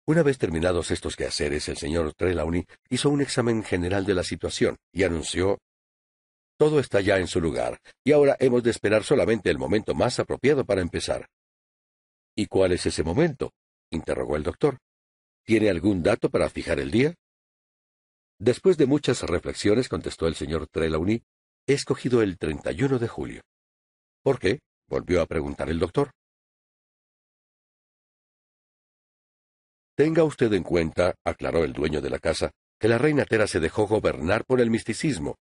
Una vez terminados estos quehaceres, el señor Trelawney hizo un examen general de la situación y anunció: «Todo está ya en su lugar, y ahora hemos de esperar solamente el momento más apropiado para empezar». «¿Y cuál es ese momento?», interrogó el doctor. «¿Tiene algún dato para fijar el día?». Después de muchas reflexiones, contestó el señor Trelawney, «he escogido el 31 de julio». «¿Por qué?», volvió a preguntar el doctor. «Tenga usted en cuenta», aclaró el dueño de la casa, «que la reina Tera se dejó gobernar por el misticismo,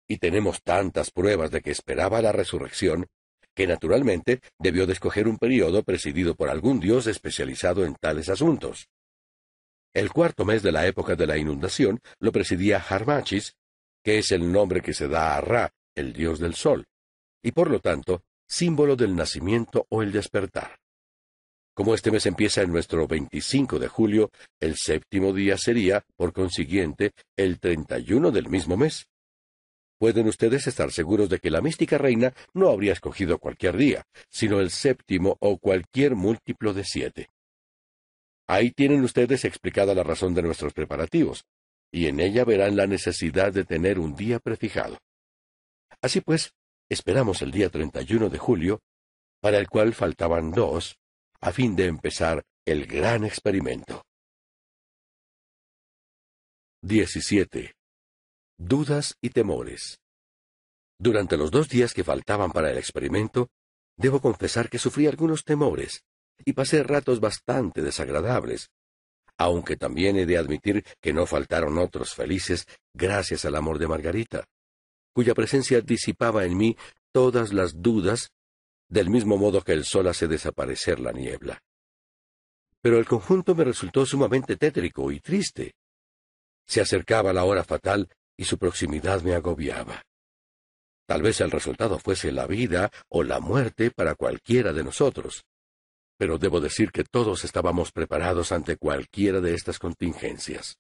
y tenemos tantas pruebas de que esperaba la resurrección, que naturalmente debió de escoger un período presidido por algún dios especializado en tales asuntos. El cuarto mes de la época de la inundación lo presidía Harmachis, que es el nombre que se da a Ra, el dios del sol, y por lo tanto, símbolo del nacimiento o el despertar. Como este mes empieza en nuestro 25 de julio, el séptimo día sería, por consiguiente, el 31 del mismo mes. Pueden ustedes estar seguros de que la mística reina no habría escogido cualquier día, sino el séptimo o cualquier múltiplo de 7. Ahí tienen ustedes explicada la razón de nuestros preparativos, y en ella verán la necesidad de tener un día prefijado. Así pues, esperamos el día 31 de julio, para el cual faltaban 2, a fin de empezar el gran experimento. 17. Dudas y temores. Durante los 2 días que faltaban para el experimento, debo confesar que sufrí algunos temores, y pasé ratos bastante desagradables, aunque también he de admitir que no faltaron otros felices gracias al amor de Margarita, cuya presencia disipaba en mí todas las dudas, del mismo modo que el sol hace desaparecer la niebla. Pero el conjunto me resultó sumamente tétrico y triste. Se acercaba la hora fatal y su proximidad me agobiaba. Tal vez el resultado fuese la vida o la muerte para cualquiera de nosotros, pero debo decir que todos estábamos preparados ante cualquiera de estas contingencias.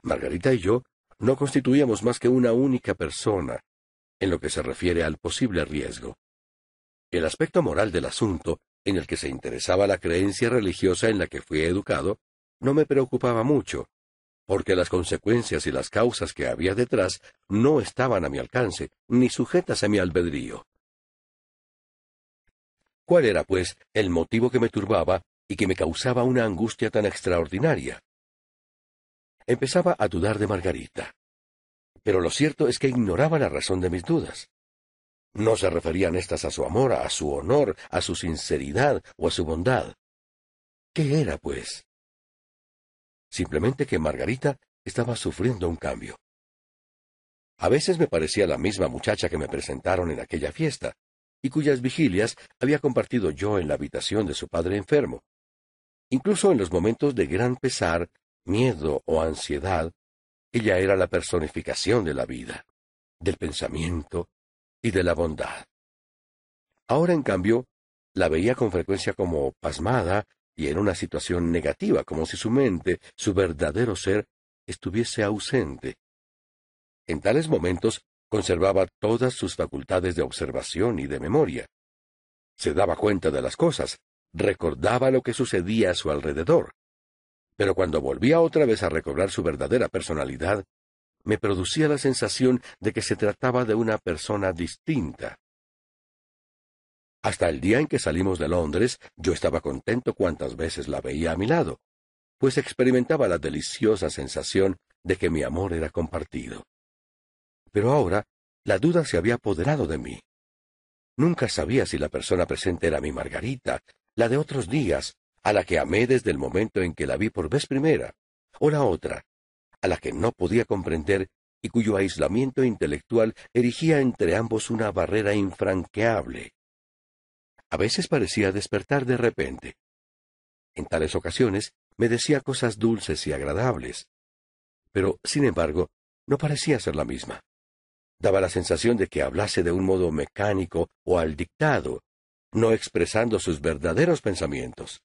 Margarita y yo no constituíamos más que una única persona, en lo que se refiere al posible riesgo. El aspecto moral del asunto, en el que se interesaba la creencia religiosa en la que fui educado, no me preocupaba mucho, porque las consecuencias y las causas que había detrás no estaban a mi alcance, ni sujetas a mi albedrío. ¿Cuál era, pues, el motivo que me turbaba y que me causaba una angustia tan extraordinaria? Empezaba a dudar de Margarita, pero lo cierto es que ignoraba la razón de mis dudas. No se referían éstas a su amor, a su honor, a su sinceridad o a su bondad. ¿Qué era, pues? Simplemente que Margarita estaba sufriendo un cambio. A veces me parecía la misma muchacha que me presentaron en aquella fiesta, y cuyas vigilias había compartido yo en la habitación de su padre enfermo. Incluso en los momentos de gran pesar, miedo o ansiedad, ella era la personificación de la vida, del pensamiento y de la bondad. Ahora, en cambio, la veía con frecuencia como pasmada y en una situación negativa, como si su mente, su verdadero ser, estuviese ausente. En tales momentos conservaba todas sus facultades de observación y de memoria. Se daba cuenta de las cosas, recordaba lo que sucedía a su alrededor. Pero cuando volvía otra vez a recobrar su verdadera personalidad, me producía la sensación de que se trataba de una persona distinta. Hasta el día en que salimos de Londres, yo estaba contento cuantas veces la veía a mi lado, pues experimentaba la deliciosa sensación de que mi amor era compartido. Pero ahora, la duda se había apoderado de mí. Nunca sabía si la persona presente era mi Margarita, la de otros días, a la que amé desde el momento en que la vi por vez primera, o la otra, a la que no podía comprender y cuyo aislamiento intelectual erigía entre ambos una barrera infranqueable. A veces parecía despertar de repente. En tales ocasiones me decía cosas dulces y agradables, pero, sin embargo, no parecía ser la misma. Daba la sensación de que hablase de un modo mecánico o al dictado, no expresando sus verdaderos pensamientos.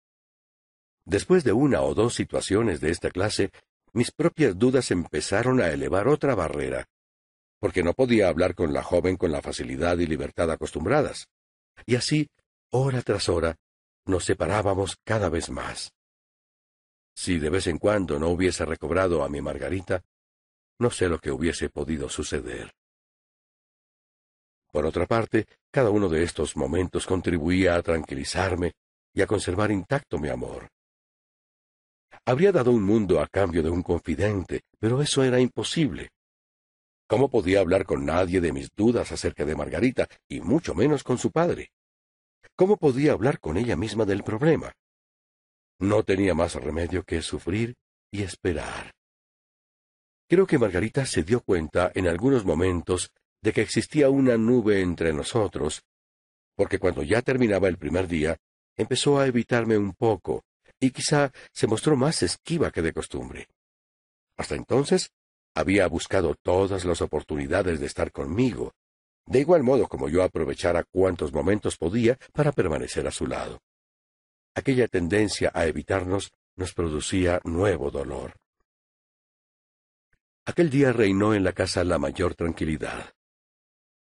Después de 1 o 2 situaciones de esta clase, mis propias dudas empezaron a elevar otra barrera, porque no podía hablar con la joven con la facilidad y libertad acostumbradas, y así, hora tras hora, nos separábamos cada vez más. Si de vez en cuando no hubiese recobrado a mi Margarita, no sé lo que hubiese podido suceder. Por otra parte, cada uno de estos momentos contribuía a tranquilizarme y a conservar intacto mi amor. Habría dado un mundo a cambio de un confidente, pero eso era imposible. ¿Cómo podía hablar con nadie de mis dudas acerca de Margarita, y mucho menos con su padre? ¿Cómo podía hablar con ella misma del problema? No tenía más remedio que sufrir y esperar. Creo que Margarita se dio cuenta en algunos momentos de que existía una nube entre nosotros, porque cuando ya terminaba el primer día, empezó a evitarme un poco, y quizá se mostró más esquiva que de costumbre. Hasta entonces, había buscado todas las oportunidades de estar conmigo, de igual modo como yo aprovechara cuantos momentos podía para permanecer a su lado. Aquella tendencia a evitarnos nos producía nuevo dolor. Aquel día reinó en la casa la mayor tranquilidad.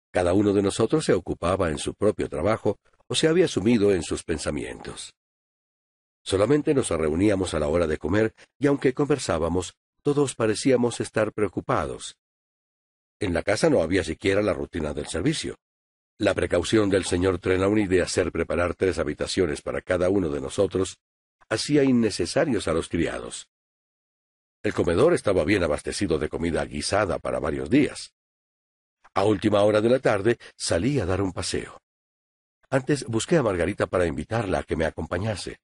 Cada uno de nosotros se ocupaba en su propio trabajo o se había sumido en sus pensamientos. Solamente nos reuníamos a la hora de comer y aunque conversábamos, todos parecíamos estar preocupados. En la casa no había siquiera la rutina del servicio. La precaución del señor Trelawney de hacer preparar 3 habitaciones para cada uno de nosotros hacía innecesarios a los criados. El comedor estaba bien abastecido de comida guisada para varios días. A última hora de la tarde salí a dar un paseo. Antes busqué a Margarita para invitarla a que me acompañase.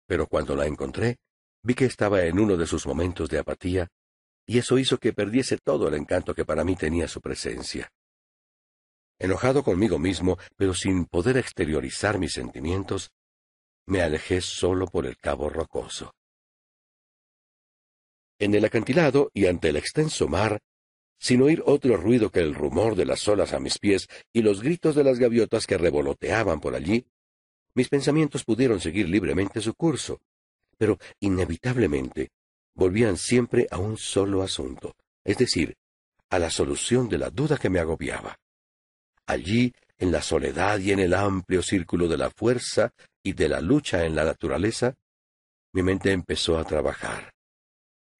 Pero cuando la encontré, vi que estaba en uno de sus momentos de apatía, y eso hizo que perdiese todo el encanto que para mí tenía su presencia. Enojado conmigo mismo, pero sin poder exteriorizar mis sentimientos, me alejé solo por el cabo rocoso. En el acantilado y ante el extenso mar, sin oír otro ruido que el rumor de las olas a mis pies y los gritos de las gaviotas que revoloteaban por allí, mis pensamientos pudieron seguir libremente su curso, pero inevitablemente volvían siempre a un solo asunto, es decir, a la solución de la duda que me agobiaba. Allí, en la soledad y en el amplio círculo de la fuerza y de la lucha en la naturaleza, mi mente empezó a trabajar.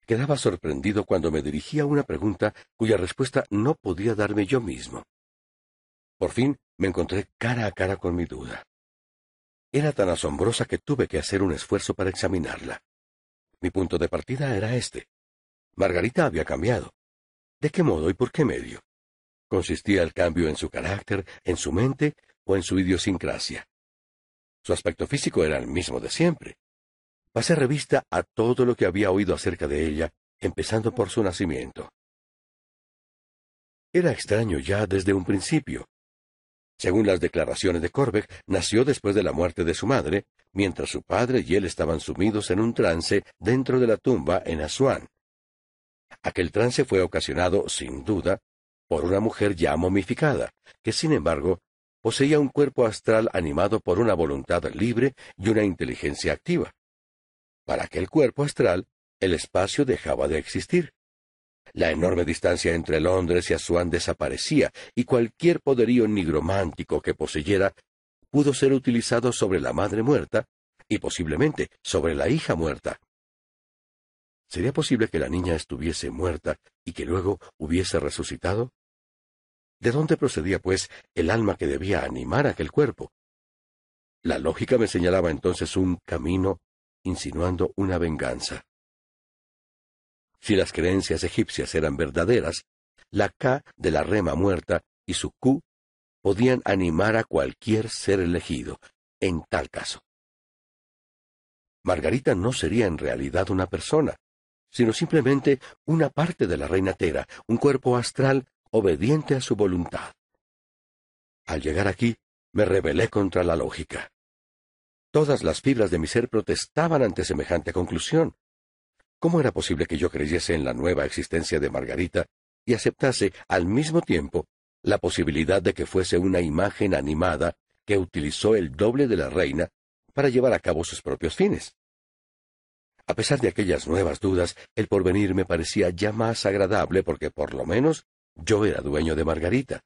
Quedaba sorprendido cuando me dirigía una pregunta cuya respuesta no podía darme yo mismo. Por fin me encontré cara a cara con mi duda. Era tan asombrosa que tuve que hacer un esfuerzo para examinarla. Mi punto de partida era este. Margarita había cambiado. ¿De qué modo y por qué medio? ¿Consistía el cambio en su carácter, en su mente o en su idiosincrasia? Su aspecto físico era el mismo de siempre. Pasé revista a todo lo que había oído acerca de ella, empezando por su nacimiento. Era extraño ya desde un principio. Según las declaraciones de Corbeck, nació después de la muerte de su madre, mientras su padre y él estaban sumidos en un trance dentro de la tumba en Asuán. Aquel trance fue ocasionado, sin duda, por una mujer ya momificada, que sin embargo poseía un cuerpo astral animado por una voluntad libre y una inteligencia activa. Para aquel cuerpo astral, el espacio dejaba de existir. La enorme distancia entre Londres y Asuán desaparecía, y cualquier poderío nigromántico que poseyera pudo ser utilizado sobre la madre muerta, y posiblemente sobre la hija muerta. ¿Sería posible que la niña estuviese muerta y que luego hubiese resucitado? ¿De dónde procedía, pues, el alma que debía animar aquel cuerpo? La lógica me señalaba entonces un camino, insinuando una venganza. Si las creencias egipcias eran verdaderas, la Ka de la rema muerta y su Ku podían animar a cualquier ser elegido, en tal caso. Margarita no sería en realidad una persona, sino simplemente una parte de la reina Tera, un cuerpo astral obediente a su voluntad. Al llegar aquí, me rebelé contra la lógica. Todas las fibras de mi ser protestaban ante semejante conclusión. ¿Cómo era posible que yo creyese en la nueva existencia de Margarita y aceptase al mismo tiempo la posibilidad de que fuese una imagen animada que utilizó el doble de la reina para llevar a cabo sus propios fines? A pesar de aquellas nuevas dudas, el porvenir me parecía ya más agradable porque por lo menos yo era dueño de Margarita.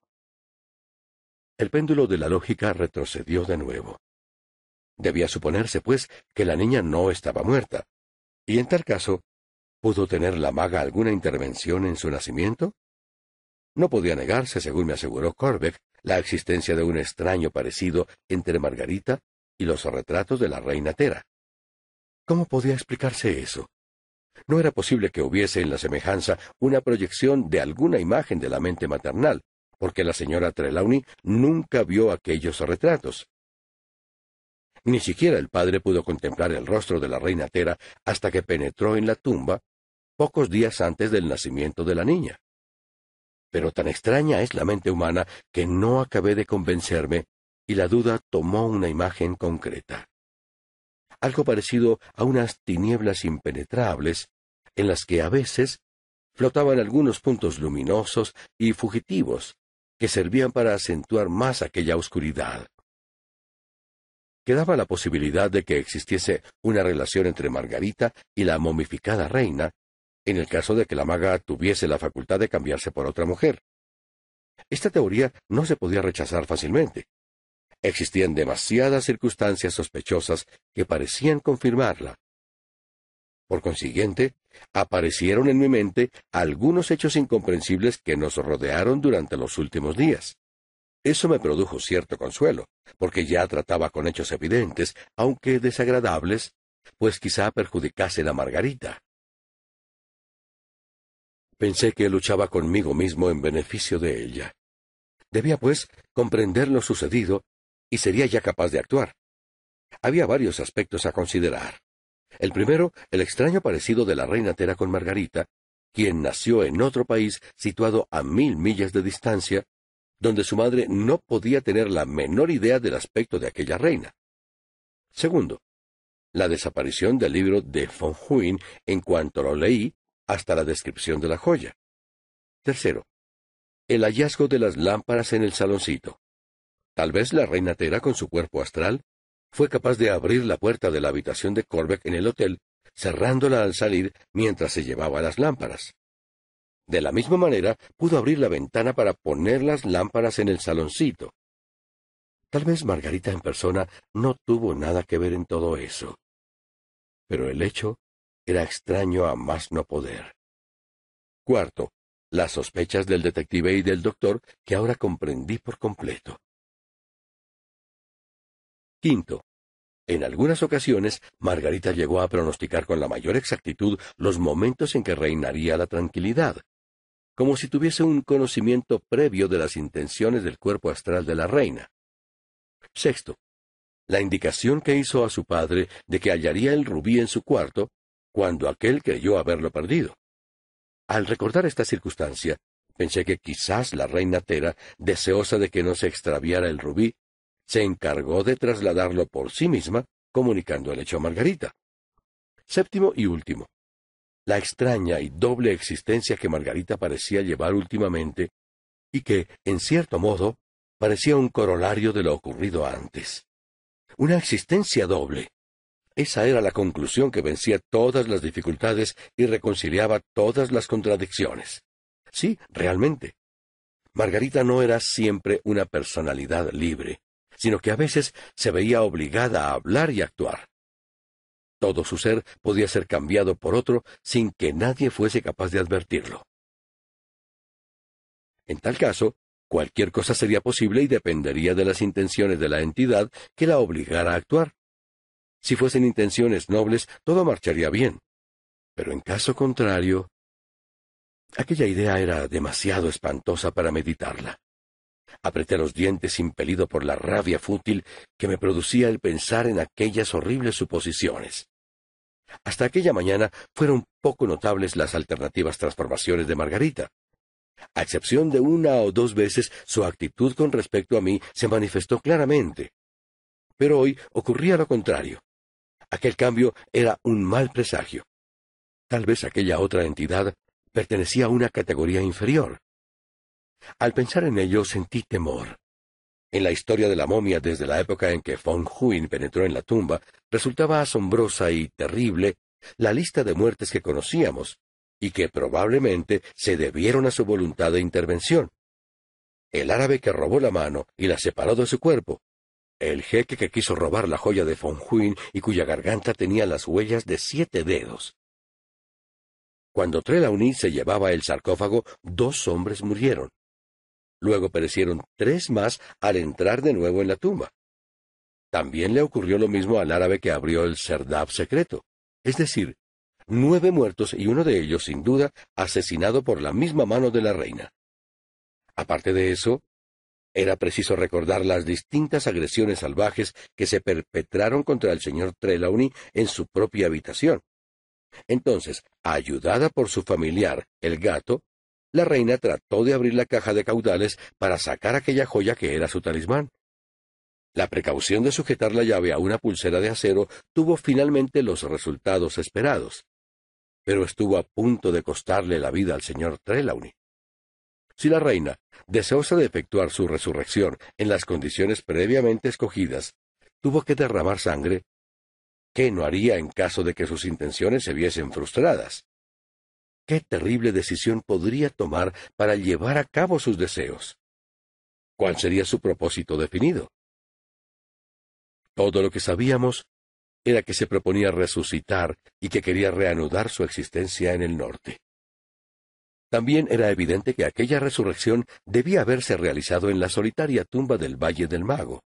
El péndulo de la lógica retrocedió de nuevo. Debía suponerse, pues, que la niña no estaba muerta. Y en tal caso, ¿pudo tener la maga alguna intervención en su nacimiento? No podía negarse, según me aseguró Corbeck, la existencia de un extraño parecido entre Margarita y los retratos de la reina Tera. ¿Cómo podía explicarse eso? No era posible que hubiese en la semejanza una proyección de alguna imagen de la mente maternal, porque la señora Trelawney nunca vio aquellos retratos. Ni siquiera el padre pudo contemplar el rostro de la reina Tera hasta que penetró en la tumba, pocos días antes del nacimiento de la niña. Pero tan extraña es la mente humana que no acabé de convencerme, y la duda tomó una imagen concreta. Algo parecido a unas tinieblas impenetrables, en las que a veces flotaban algunos puntos luminosos y fugitivos, que servían para acentuar más aquella oscuridad. Quedaba la posibilidad de que existiese una relación entre Margarita y la momificada reina, en el caso de que la maga tuviese la facultad de cambiarse por otra mujer. Esta teoría no se podía rechazar fácilmente. Existían demasiadas circunstancias sospechosas que parecían confirmarla. Por consiguiente, aparecieron en mi mente algunos hechos incomprensibles que nos rodearon durante los últimos días. Eso me produjo cierto consuelo, porque ya trataba con hechos evidentes, aunque desagradables, pues quizá perjudicasen a Margarita. Pensé que luchaba conmigo mismo en beneficio de ella. Debía, pues, comprender lo sucedido, y sería ya capaz de actuar. Había varios aspectos a considerar. El primero, el extraño parecido de la reina Tera con Margarita, quien nació en otro país situado a 1000 millas de distancia, donde su madre no podía tener la menor idea del aspecto de aquella reina. Segundo, la desaparición del libro de von Huyn en cuanto lo leí, hasta la descripción de la joya. Tercero, el hallazgo de las lámparas en el saloncito. Tal vez la reina Tera, con su cuerpo astral, fue capaz de abrir la puerta de la habitación de Corbeck en el hotel, cerrándola al salir mientras se llevaba las lámparas. De la misma manera, pudo abrir la ventana para poner las lámparas en el saloncito. Tal vez Margarita en persona no tuvo nada que ver en todo eso. Pero el hecho era extraño a más no poder. Cuarto, las sospechas del detective y del doctor que ahora comprendí por completo. Quinto, en algunas ocasiones, Margarita llegó a pronosticar con la mayor exactitud los momentos en que reinaría la tranquilidad, como si tuviese un conocimiento previo de las intenciones del cuerpo astral de la reina. Sexto, la indicación que hizo a su padre de que hallaría el rubí en su cuarto, cuando aquél creyó haberlo perdido. Al recordar esta circunstancia, pensé que quizás la reina Tera, deseosa de que no se extraviara el rubí, se encargó de trasladarlo por sí misma, comunicando el hecho a Margarita. Séptimo y último, la extraña y doble existencia que Margarita parecía llevar últimamente, y que, en cierto modo, parecía un corolario de lo ocurrido antes. Una existencia doble. Esa era la conclusión que vencía todas las dificultades y reconciliaba todas las contradicciones. Sí, realmente. Margarita no era siempre una personalidad libre, sino que a veces se veía obligada a hablar y actuar. Todo su ser podía ser cambiado por otro sin que nadie fuese capaz de advertirlo. En tal caso, cualquier cosa sería posible y dependería de las intenciones de la entidad que la obligara a actuar. Si fuesen intenciones nobles, todo marcharía bien. Pero en caso contrario, aquella idea era demasiado espantosa para meditarla. Apreté los dientes impelido por la rabia fútil que me producía el pensar en aquellas horribles suposiciones. Hasta aquella mañana fueron poco notables las alternativas transformaciones de Margarita. A excepción de una o dos veces, su actitud con respecto a mí se manifestó claramente. Pero hoy ocurría lo contrario. Aquel cambio era un mal presagio. Tal vez aquella otra entidad pertenecía a una categoría inferior. Al pensar en ello sentí temor. En la historia de la momia desde la época en que von Huyn penetró en la tumba, resultaba asombrosa y terrible la lista de muertes que conocíamos, y que probablemente se debieron a su voluntad de intervención. El árabe que robó la mano y la separó de su cuerpo, el jeque que quiso robar la joya de Von Huyn y cuya garganta tenía las huellas de 7 dedos. Cuando Trelawney se llevaba el sarcófago, 2 hombres murieron. Luego perecieron 3 más al entrar de nuevo en la tumba. También le ocurrió lo mismo al árabe que abrió el serdab secreto. Es decir, 9 muertos y uno de ellos, sin duda, asesinado por la misma mano de la reina. Aparte de eso, era preciso recordar las distintas agresiones salvajes que se perpetraron contra el señor Trelawney en su propia habitación. Entonces, ayudada por su familiar, el gato, la reina trató de abrir la caja de caudales para sacar aquella joya que era su talismán. La precaución de sujetar la llave a una pulsera de acero tuvo finalmente los resultados esperados, pero estuvo a punto de costarle la vida al señor Trelawney. Si la reina, deseosa de efectuar su resurrección en las condiciones previamente escogidas, tuvo que derramar sangre, ¿qué no haría en caso de que sus intenciones se viesen frustradas? ¿Qué terrible decisión podría tomar para llevar a cabo sus deseos? ¿Cuál sería su propósito definido? Todo lo que sabíamos era que se proponía resucitar y que quería reanudar su existencia en el norte. También era evidente que aquella resurrección debía haberse realizado en la solitaria tumba del Valle del Mago.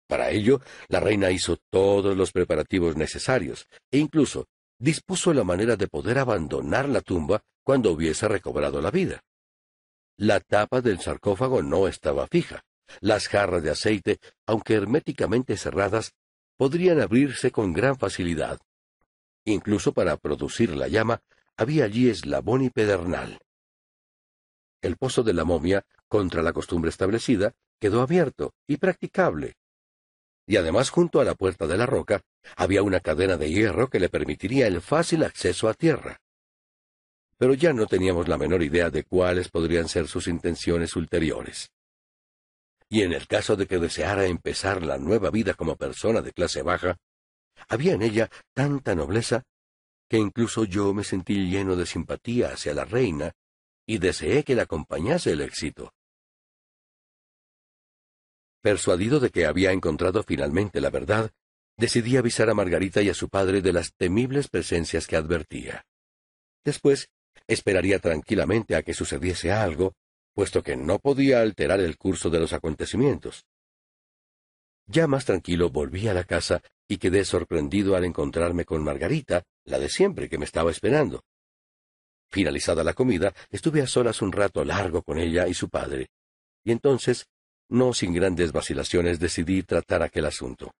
Para ello, la reina hizo todos los preparativos necesarios, e incluso dispuso la manera de poder abandonar la tumba cuando hubiese recobrado la vida. La tapa del sarcófago no estaba fija. Las jarras de aceite, aunque herméticamente cerradas, podrían abrirse con gran facilidad. Incluso para producir la llama, había allí eslabón y pedernal. El pozo de la momia, contra la costumbre establecida, quedó abierto y practicable. Y además, junto a la puerta de la roca, había una cadena de hierro que le permitiría el fácil acceso a tierra. Pero ya no teníamos la menor idea de cuáles podrían ser sus intenciones ulteriores. Y en el caso de que deseara empezar la nueva vida como persona de clase baja, había en ella tanta nobleza que incluso yo me sentí lleno de simpatía hacia la reina y deseé que la acompañase el éxito. Persuadido de que había encontrado finalmente la verdad, decidí avisar a Margarita y a su padre de las temibles presencias que advertía. Después, esperaría tranquilamente a que sucediese algo, puesto que no podía alterar el curso de los acontecimientos. Ya más tranquilo volví a la casa y quedé sorprendido al encontrarme con Margarita, la de siempre, que me estaba esperando. Finalizada la comida, estuve a solas un rato largo con ella y su padre, y entonces, no sin grandes vacilaciones, decidí tratar aquel asunto.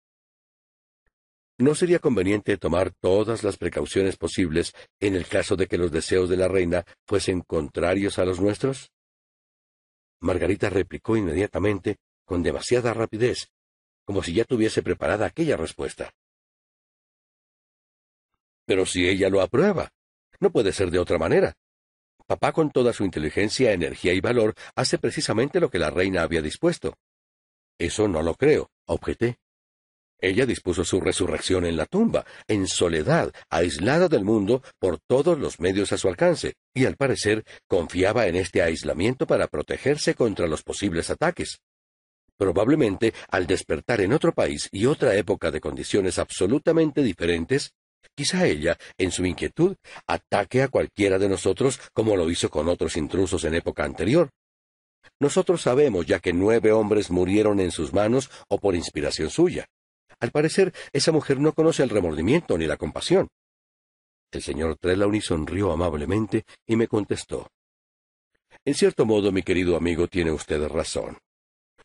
¿No sería conveniente tomar todas las precauciones posibles en el caso de que los deseos de la reina fuesen contrarios a los nuestros? Margarita replicó inmediatamente, con demasiada rapidez, como si ya tuviese preparada aquella respuesta. Pero si ella lo aprueba, no puede ser de otra manera. Papá, con toda su inteligencia, energía y valor, hace precisamente lo que la reina había dispuesto. Eso no lo creo, objeté. Ella dispuso su resurrección en la tumba, en soledad, aislada del mundo por todos los medios a su alcance, y al parecer confiaba en este aislamiento para protegerse contra los posibles ataques. Probablemente, al despertar en otro país y otra época de condiciones absolutamente diferentes, quizá ella, en su inquietud, ataque a cualquiera de nosotros como lo hizo con otros intrusos en época anterior. Nosotros sabemos ya que 9 hombres murieron en sus manos o por inspiración suya. Al parecer, esa mujer no conoce el remordimiento ni la compasión. El señor Trelawney sonrió amablemente y me contestó: En cierto modo, mi querido amigo, tiene usted razón.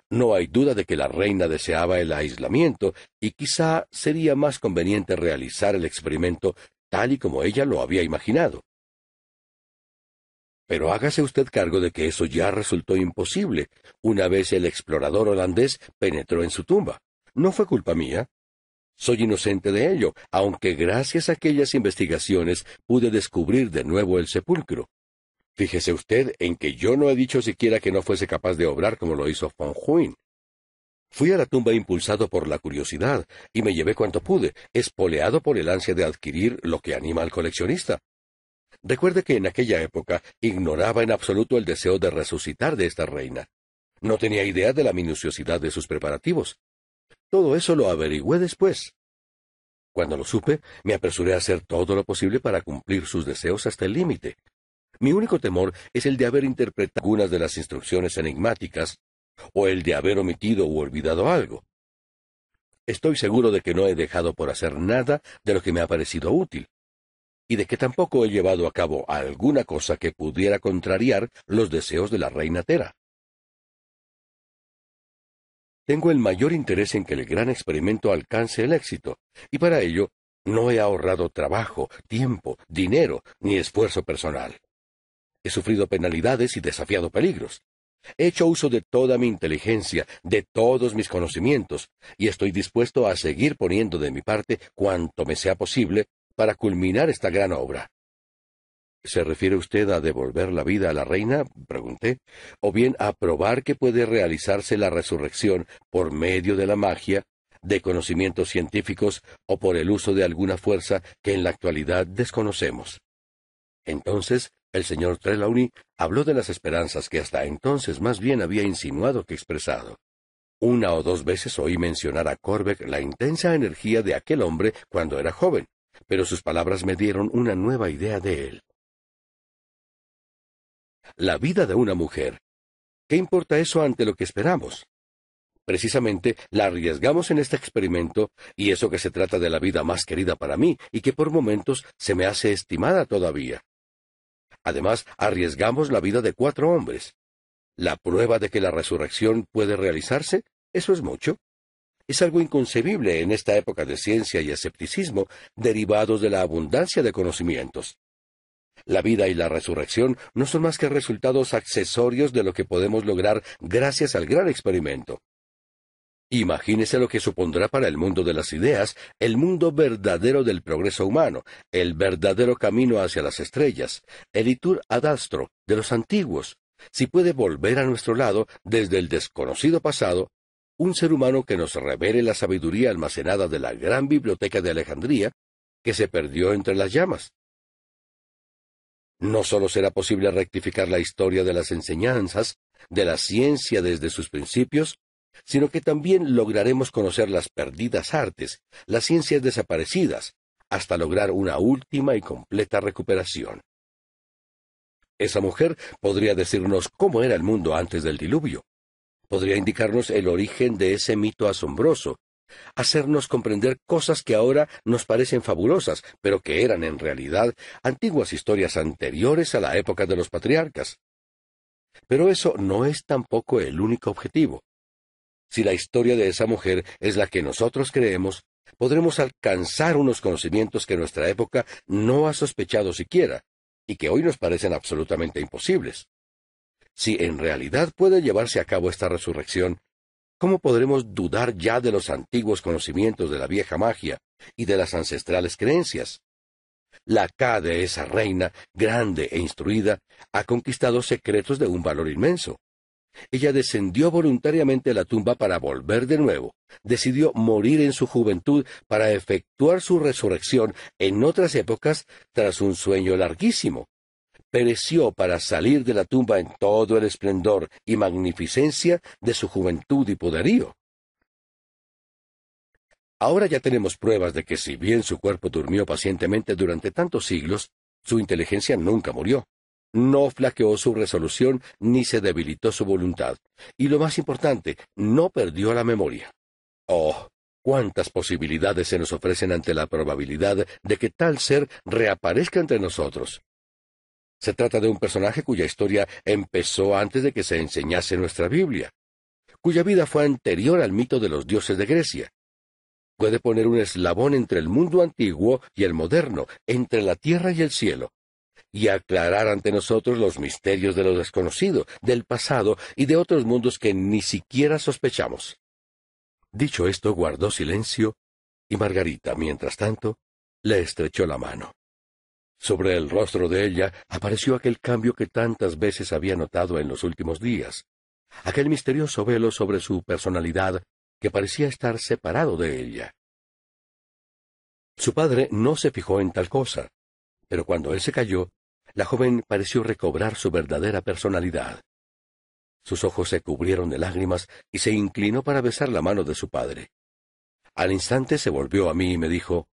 No hay duda de que la reina deseaba el aislamiento, y quizá sería más conveniente realizar el experimento tal y como ella lo había imaginado. Pero hágase usted cargo de que eso ya resultó imposible, una vez el explorador holandés penetró en su tumba. No fue culpa mía. Soy inocente de ello, aunque gracias a aquellas investigaciones pude descubrir de nuevo el sepulcro. Fíjese usted en que yo no he dicho siquiera que no fuese capaz de obrar como lo hizo Von Huyn. Fui a la tumba impulsado por la curiosidad, y me llevé cuanto pude, espoleado por el ansia de adquirir lo que anima al coleccionista. Recuerde que en aquella época ignoraba en absoluto el deseo de resucitar de esta reina. No tenía idea de la minuciosidad de sus preparativos. Todo eso lo averigüé después. Cuando lo supe, me apresuré a hacer todo lo posible para cumplir sus deseos hasta el límite. Mi único temor es el de haber interpretado algunas de las instrucciones enigmáticas, o el de haber omitido u olvidado algo. Estoy seguro de que no he dejado por hacer nada de lo que me ha parecido útil, y de que tampoco he llevado a cabo alguna cosa que pudiera contrariar los deseos de la reina Tera. Tengo el mayor interés en que el gran experimento alcance el éxito, y para ello no he ahorrado trabajo, tiempo, dinero, ni esfuerzo personal. He sufrido penalidades y desafiado peligros. He hecho uso de toda mi inteligencia, de todos mis conocimientos, y estoy dispuesto a seguir poniendo de mi parte cuanto me sea posible para culminar esta gran obra. ¿Se refiere usted a devolver la vida a la reina? Pregunté. ¿O bien a probar que puede realizarse la resurrección por medio de la magia, de conocimientos científicos o por el uso de alguna fuerza que en la actualidad desconocemos? Entonces, el señor Trelawney habló de las esperanzas que hasta entonces más bien había insinuado que expresado. Una o dos veces oí mencionar a Corbeck la intensa energía de aquel hombre cuando era joven, pero sus palabras me dieron una nueva idea de él. La vida de una mujer. ¿Qué importa eso ante lo que esperamos? Precisamente la arriesgamos en este experimento, y eso que se trata de la vida más querida para mí, y que por momentos se me hace estimada todavía. Además, arriesgamos la vida de 4 hombres. La prueba de que la resurrección puede realizarse, eso es mucho. Es algo inconcebible en esta época de ciencia y escepticismo derivados de la abundancia de conocimientos. La vida y la resurrección no son más que resultados accesorios de lo que podemos lograr gracias al gran experimento. Imagínese lo que supondrá para el mundo de las ideas, el mundo verdadero del progreso humano, el verdadero camino hacia las estrellas, el itur ad astro de los antiguos, si puede volver a nuestro lado desde el desconocido pasado, un ser humano que nos revele la sabiduría almacenada de la gran biblioteca de Alejandría, que se perdió entre las llamas. No solo será posible rectificar la historia de las enseñanzas, de la ciencia desde sus principios, sino que también lograremos conocer las perdidas artes, las ciencias desaparecidas, hasta lograr una última y completa recuperación. Esa mujer podría decirnos cómo era el mundo antes del diluvio. Podría indicarnos el origen de ese mito asombroso, hacernos comprender cosas que ahora nos parecen fabulosas, pero que eran en realidad antiguas historias anteriores a la época de los patriarcas. Pero eso no es tampoco el único objetivo. Si la historia de esa mujer es la que nosotros creemos, podremos alcanzar unos conocimientos que nuestra época no ha sospechado siquiera, y que hoy nos parecen absolutamente imposibles. Si en realidad puede llevarse a cabo esta resurrección, ¿cómo podremos dudar ya de los antiguos conocimientos de la vieja magia y de las ancestrales creencias? La Ka de esa reina, grande e instruida, ha conquistado secretos de un valor inmenso. Ella descendió voluntariamente a la tumba para volver de nuevo. Decidió morir en su juventud para efectuar su resurrección en otras épocas tras un sueño larguísimo. Pereció para salir de la tumba en todo el esplendor y magnificencia de su juventud y poderío. Ahora ya tenemos pruebas de que si bien su cuerpo durmió pacientemente durante tantos siglos, su inteligencia nunca murió. No flaqueó su resolución ni se debilitó su voluntad. Y lo más importante, no perdió la memoria. ¡Oh! ¡Cuántas posibilidades se nos ofrecen ante la probabilidad de que tal ser reaparezca entre nosotros! Se trata de un personaje cuya historia empezó antes de que se enseñase nuestra Biblia, cuya vida fue anterior al mito de los dioses de Grecia. Puede poner un eslabón entre el mundo antiguo y el moderno, entre la tierra y el cielo, y aclarar ante nosotros los misterios de lo desconocido, del pasado y de otros mundos que ni siquiera sospechamos. Dicho esto, guardó silencio, y Margarita, mientras tanto, le estrechó la mano. Sobre el rostro de ella apareció aquel cambio que tantas veces había notado en los últimos días, aquel misterioso velo sobre su personalidad que parecía estar separado de ella. Su padre no se fijó en tal cosa, pero cuando él se calló, la joven pareció recobrar su verdadera personalidad. Sus ojos se cubrieron de lágrimas y se inclinó para besar la mano de su padre. Al instante se volvió a mí y me dijo,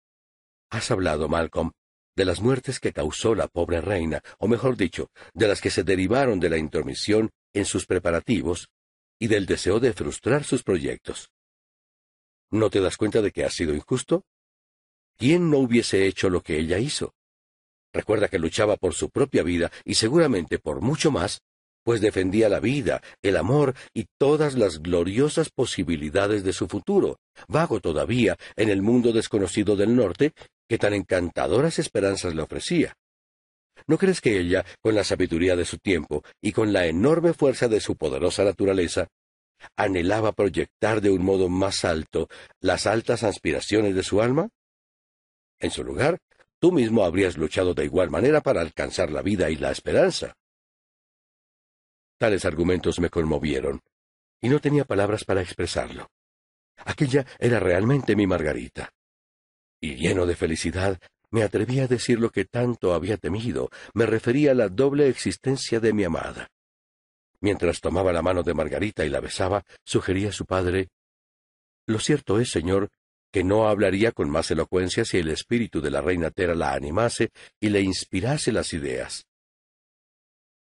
«Has hablado, Malcolm, de las muertes que causó la pobre reina, o mejor dicho, de las que se derivaron de la intromisión en sus preparativos y del deseo de frustrar sus proyectos. ¿No te das cuenta de que ha sido injusto? ¿Quién no hubiese hecho lo que ella hizo? Recuerda que luchaba por su propia vida y seguramente por mucho más, pues defendía la vida, el amor y todas las gloriosas posibilidades de su futuro, vago todavía en el mundo desconocido del norte que tan encantadoras esperanzas le ofrecía. ¿No crees que ella, con la sabiduría de su tiempo y con la enorme fuerza de su poderosa naturaleza, anhelaba proyectar de un modo más alto las altas aspiraciones de su alma? En su lugar, tú mismo habrías luchado de igual manera para alcanzar la vida y la esperanza. Tales argumentos me conmovieron, y no tenía palabras para expresarlo. Aquella era realmente mi Margarita. Y lleno de felicidad, me atreví a decir lo que tanto había temido. Me refería a la doble existencia de mi amada. Mientras tomaba la mano de Margarita y la besaba, sugería a su padre, «Lo cierto es, señor, que no hablaría con más elocuencia si el espíritu de la reina Tera la animase y le inspirase las ideas».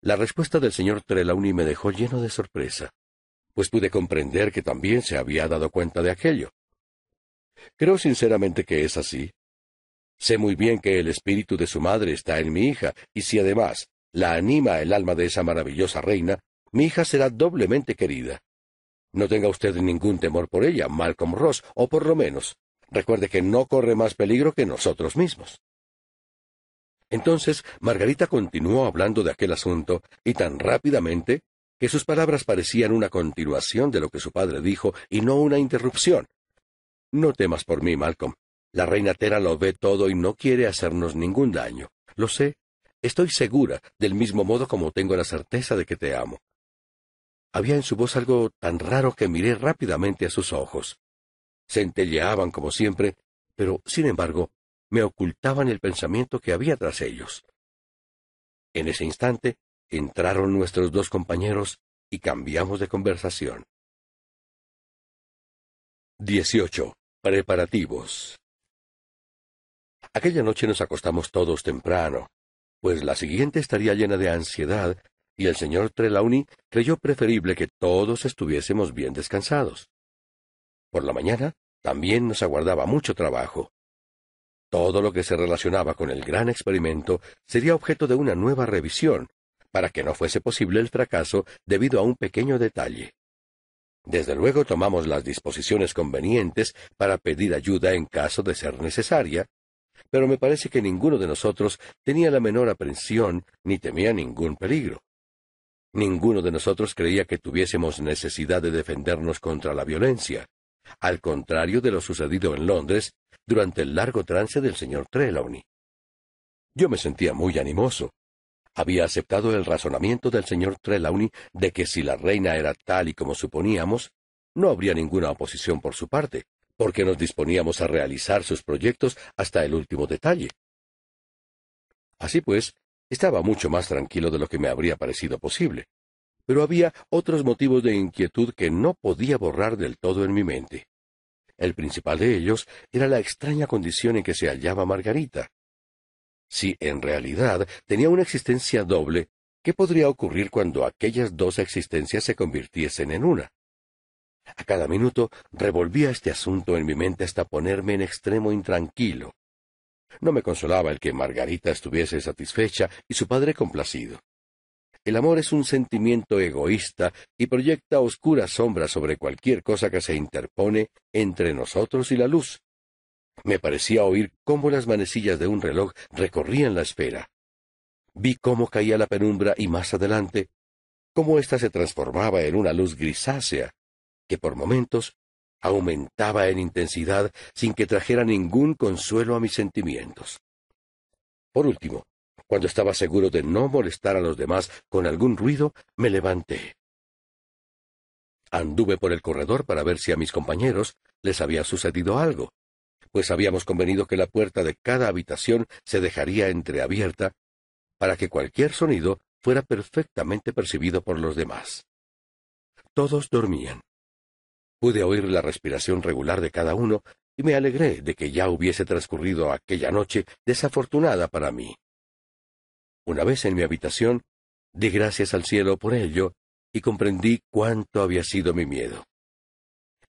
La respuesta del señor Trelawney me dejó lleno de sorpresa, pues pude comprender que también se había dado cuenta de aquello. Creo sinceramente que es así. Sé muy bien que el espíritu de su madre está en mi hija, y si además la anima el alma de esa maravillosa reina, mi hija será doblemente querida. No tenga usted ningún temor por ella, Malcolm Ross, o por lo menos, recuerde que no corre más peligro que nosotros mismos. Entonces Margarita continuó hablando de aquel asunto, y tan rápidamente, que sus palabras parecían una continuación de lo que su padre dijo, y no una interrupción. «No temas por mí, Malcolm. La reina Tera lo ve todo y no quiere hacernos ningún daño. Lo sé. Estoy segura, del mismo modo como tengo la certeza de que te amo». Había en su voz algo tan raro que miré rápidamente a sus ojos. Centelleaban como siempre, pero, sin embargo, me ocultaban el pensamiento que había tras ellos. En ese instante, entraron nuestros dos compañeros y cambiamos de conversación. 18. Preparativos. Aquella noche nos acostamos todos temprano, pues la siguiente estaría llena de ansiedad, y el señor Trelawney creyó preferible que todos estuviésemos bien descansados. Por la mañana también nos aguardaba mucho trabajo. Todo lo que se relacionaba con el gran experimento sería objeto de una nueva revisión, para que no fuese posible el fracaso debido a un pequeño detalle. Desde luego tomamos las disposiciones convenientes para pedir ayuda en caso de ser necesaria, pero me parece que ninguno de nosotros tenía la menor aprensión ni temía ningún peligro. Ninguno de nosotros creía que tuviésemos necesidad de defendernos contra la violencia, al contrario de lo sucedido en Londres durante el largo trance del señor Trelawney. Yo me sentía muy animoso. Había aceptado el razonamiento del señor Trelawney de que si la reina era tal y como suponíamos, no habría ninguna oposición por su parte, porque nos disponíamos a realizar sus proyectos hasta el último detalle. Así pues, estaba mucho más tranquilo de lo que me habría parecido posible, pero había otros motivos de inquietud que no podía borrar del todo en mi mente. El principal de ellos era la extraña condición en que se hallaba Margarita. Si en realidad tenía una existencia doble, ¿qué podría ocurrir cuando aquellas dos existencias se convirtiesen en una? A cada minuto revolvía este asunto en mi mente hasta ponerme en extremo intranquilo. No me consolaba el que Margarita estuviese satisfecha y su padre complacido. El amor es un sentimiento egoísta y proyecta oscuras sombras sobre cualquier cosa que se interpone entre nosotros y la luz. Me parecía oír cómo las manecillas de un reloj recorrían la esfera. Vi cómo caía la penumbra y más adelante, cómo ésta se transformaba en una luz grisácea, que por momentos aumentaba en intensidad sin que trajera ningún consuelo a mis sentimientos. Por último, cuando estaba seguro de no molestar a los demás con algún ruido, me levanté. Anduve por el corredor para ver si a mis compañeros les había sucedido algo, pues habíamos convenido que la puerta de cada habitación se dejaría entreabierta para que cualquier sonido fuera perfectamente percibido por los demás. Todos dormían. Pude oír la respiración regular de cada uno y me alegré de que ya hubiese transcurrido aquella noche desafortunada para mí. Una vez en mi habitación, di gracias al cielo por ello y comprendí cuánto había sido mi miedo.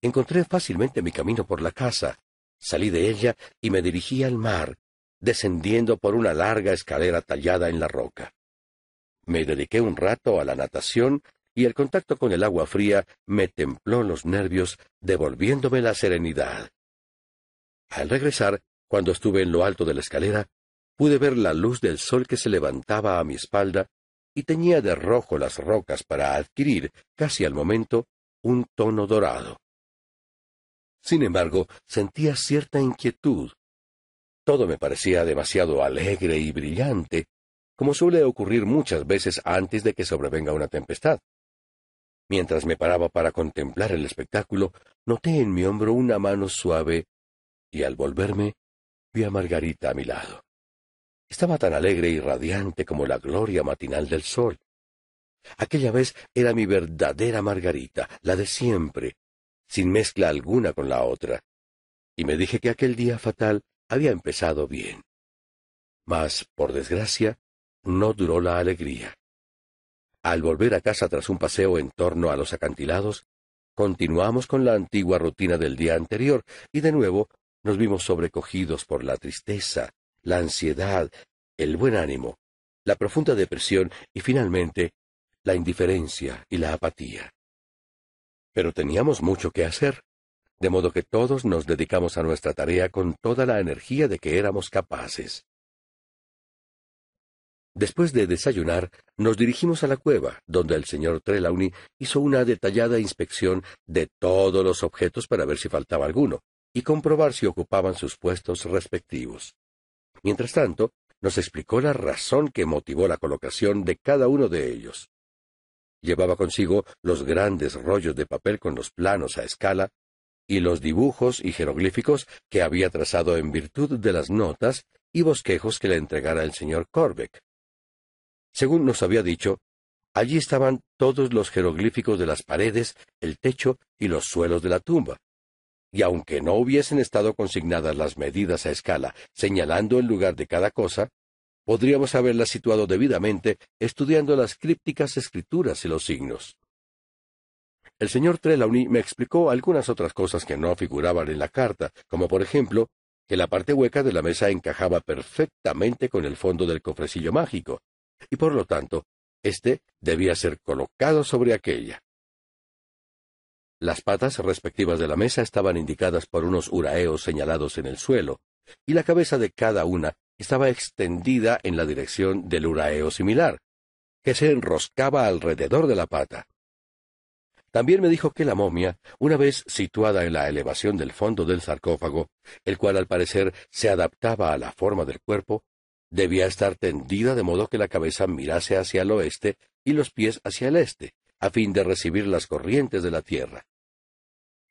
Encontré fácilmente mi camino por la casa, salí de ella y me dirigí al mar, descendiendo por una larga escalera tallada en la roca. Me dediqué un rato a la natación y el contacto con el agua fría me templó los nervios, devolviéndome la serenidad. Al regresar, cuando estuve en lo alto de la escalera, pude ver la luz del sol que se levantaba a mi espalda y teñía de rojo las rocas para adquirir, casi al momento, un tono dorado. Sin embargo, sentía cierta inquietud. Todo me parecía demasiado alegre y brillante, como suele ocurrir muchas veces antes de que sobrevenga una tempestad. Mientras me paraba para contemplar el espectáculo, noté en mi hombro una mano suave, y al volverme, vi a Margarita a mi lado. Estaba tan alegre y radiante como la gloria matinal del sol. Aquella vez era mi verdadera Margarita, la de siempre, sin mezcla alguna con la otra, y me dije que aquel día fatal había empezado bien. Mas, por desgracia, no duró la alegría. Al volver a casa tras un paseo en torno a los acantilados, continuamos con la antigua rutina del día anterior, y de nuevo nos vimos sobrecogidos por la tristeza, la ansiedad, el buen ánimo, la profunda depresión y, finalmente, la indiferencia y la apatía. Pero teníamos mucho que hacer, de modo que todos nos dedicamos a nuestra tarea con toda la energía de que éramos capaces. Después de desayunar, nos dirigimos a la cueva, donde el señor Trelawney hizo una detallada inspección de todos los objetos para ver si faltaba alguno, y comprobar si ocupaban sus puestos respectivos. Mientras tanto, nos explicó la razón que motivó la colocación de cada uno de ellos. Llevaba consigo los grandes rollos de papel con los planos a escala, y los dibujos y jeroglíficos que había trazado en virtud de las notas y bosquejos que le entregara el señor Corbeck. Según nos había dicho, allí estaban todos los jeroglíficos de las paredes, el techo y los suelos de la tumba. Y aunque no hubiesen estado consignadas las medidas a escala, señalando el lugar de cada cosa, podríamos haberlas situado debidamente estudiando las crípticas escrituras y los signos. El señor Trelawney me explicó algunas otras cosas que no figuraban en la carta, como por ejemplo, que la parte hueca de la mesa encajaba perfectamente con el fondo del cofrecillo mágico, y por lo tanto, éste debía ser colocado sobre aquella. Las patas respectivas de la mesa estaban indicadas por unos uraeos señalados en el suelo, y la cabeza de cada una estaba extendida en la dirección del uraeo similar, que se enroscaba alrededor de la pata. También me dijo que la momia, una vez situada en la elevación del fondo del sarcófago, el cual al parecer se adaptaba a la forma del cuerpo, debía estar tendida de modo que la cabeza mirase hacia el oeste y los pies hacia el este, a fin de recibir las corrientes de la tierra.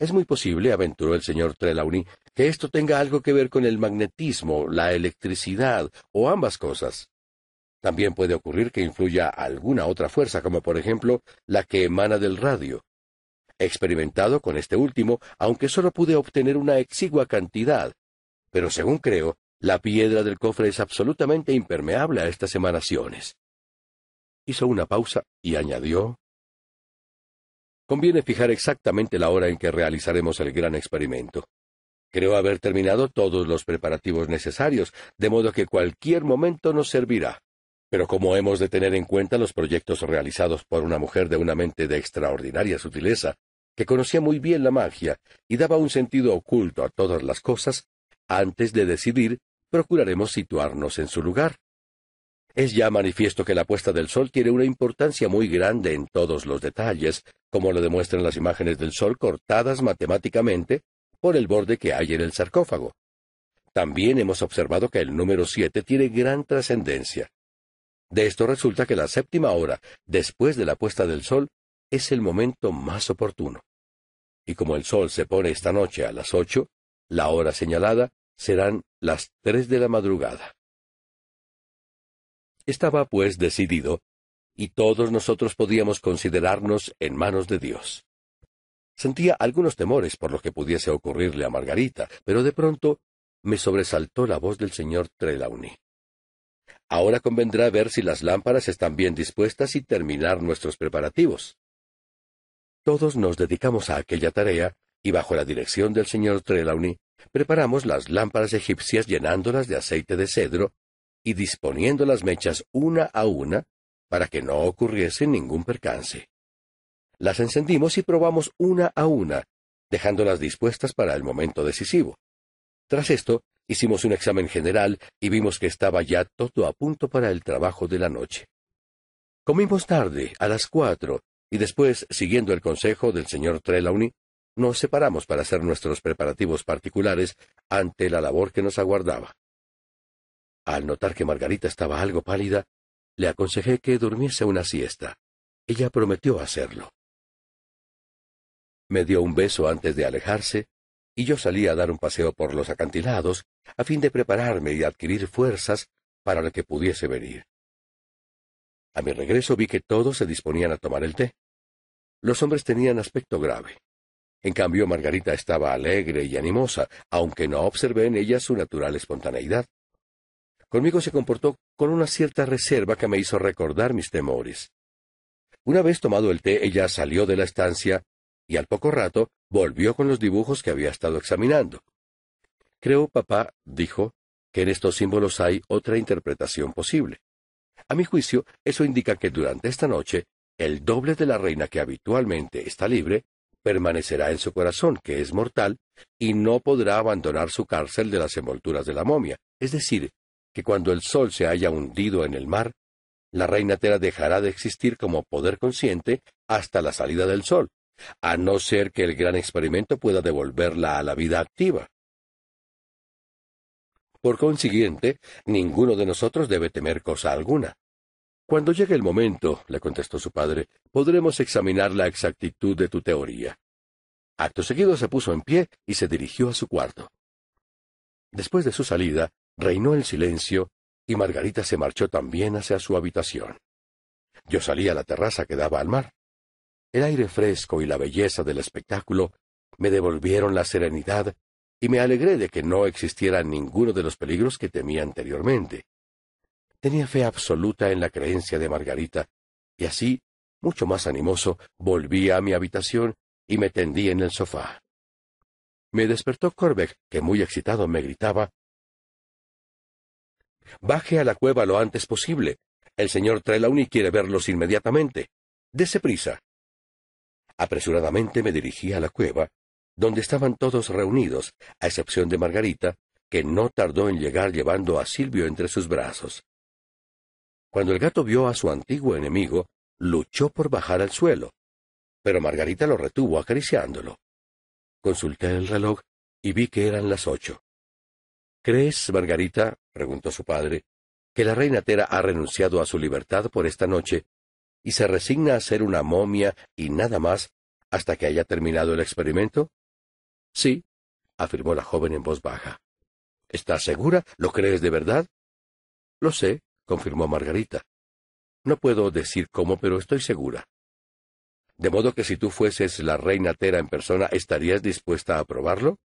Es muy posible, aventuró el señor Trelawney, que esto tenga algo que ver con el magnetismo, la electricidad, o ambas cosas. También puede ocurrir que influya alguna otra fuerza, como por ejemplo la que emana del radio. He experimentado con este último, aunque solo pude obtener una exigua cantidad, pero según creo, la piedra del cofre es absolutamente impermeable a estas emanaciones. Hizo una pausa y añadió: conviene fijar exactamente la hora en que realizaremos el gran experimento. Creo haber terminado todos los preparativos necesarios, de modo que cualquier momento nos servirá. Pero como hemos de tener en cuenta los proyectos realizados por una mujer de una mente de extraordinaria sutileza, que conocía muy bien la magia y daba un sentido oculto a todas las cosas, antes de decidir, procuraremos situarnos en su lugar. Es ya manifiesto que la puesta del sol tiene una importancia muy grande en todos los detalles, como lo demuestran las imágenes del sol cortadas matemáticamente por el borde que hay en el sarcófago. También hemos observado que el número 7 tiene gran trascendencia. De esto resulta que la séptima hora, después de la puesta del sol, es el momento más oportuno. Y como el sol se pone esta noche a las 8, la hora señalada serán las 3 de la madrugada. Estaba, pues, decidido, y todos nosotros podíamos considerarnos en manos de Dios. Sentía algunos temores por lo que pudiese ocurrirle a Margarita, pero de pronto me sobresaltó la voz del señor Trelawney. Ahora convendrá ver si las lámparas están bien dispuestas y terminar nuestros preparativos. Todos nos dedicamos a aquella tarea, y bajo la dirección del señor Trelawney, preparamos las lámparas egipcias llenándolas de aceite de cedro y disponiendo las mechas una a una para que no ocurriese ningún percance. Las encendimos y probamos una a una, dejándolas dispuestas para el momento decisivo. Tras esto, hicimos un examen general y vimos que estaba ya todo a punto para el trabajo de la noche. Comimos tarde, a las 4, y después, siguiendo el consejo del señor Trelawney, nos separamos para hacer nuestros preparativos particulares ante la labor que nos aguardaba. Al notar que Margarita estaba algo pálida, le aconsejé que durmiese una siesta. Ella prometió hacerlo. Me dio un beso antes de alejarse, y yo salí a dar un paseo por los acantilados, a fin de prepararme y adquirir fuerzas para lo que pudiese venir. A mi regreso vi que todos se disponían a tomar el té. Los hombres tenían aspecto grave. En cambio, Margarita estaba alegre y animosa, aunque no observé en ella su natural espontaneidad. Conmigo se comportó con una cierta reserva que me hizo recordar mis temores. Una vez tomado el té, ella salió de la estancia y al poco rato volvió con los dibujos que había estado examinando. Creo, papá, dijo, que en estos símbolos hay otra interpretación posible. A mi juicio, eso indica que durante esta noche, el doble de la reina que habitualmente está libre, permanecerá en su corazón, que es mortal, y no podrá abandonar su cárcel de las envolturas de la momia. Es decir, que cuando el sol se haya hundido en el mar, la reina Tera dejará de existir como poder consciente hasta la salida del sol, a no ser que el gran experimento pueda devolverla a la vida activa. Por consiguiente, ninguno de nosotros debe temer cosa alguna. Cuando llegue el momento, le contestó su padre, podremos examinar la exactitud de tu teoría. Acto seguido se puso en pie y se dirigió a su cuarto. Después de su salida, reinó el silencio, y Margarita se marchó también hacia su habitación. Yo salí a la terraza que daba al mar. El aire fresco y la belleza del espectáculo me devolvieron la serenidad, y me alegré de que no existiera ninguno de los peligros que temía anteriormente. Tenía fe absoluta en la creencia de Margarita, y así, mucho más animoso, volví a mi habitación y me tendí en el sofá. Me despertó Corbeck, que muy excitado me gritaba: «Baje a la cueva lo antes posible. El señor Trelawney quiere verlos inmediatamente. Dese prisa». Apresuradamente me dirigí a la cueva, donde estaban todos reunidos, a excepción de Margarita, que no tardó en llegar llevando a Silvio entre sus brazos. Cuando el gato vio a su antiguo enemigo, luchó por bajar al suelo, pero Margarita lo retuvo acariciándolo. Consulté el reloj y vi que eran las 8. «¿Crees, Margarita», preguntó su padre, «que la reina Tera ha renunciado a su libertad por esta noche y se resigna a ser una momia y nada más hasta que haya terminado el experimento?» «Sí», afirmó la joven en voz baja. «¿Estás segura? ¿Lo crees de verdad?» «Lo sé», confirmó Margarita. «No puedo decir cómo, pero estoy segura». «¿De modo que si tú fueses la reina Tera en persona, estarías dispuesta a probarlo?»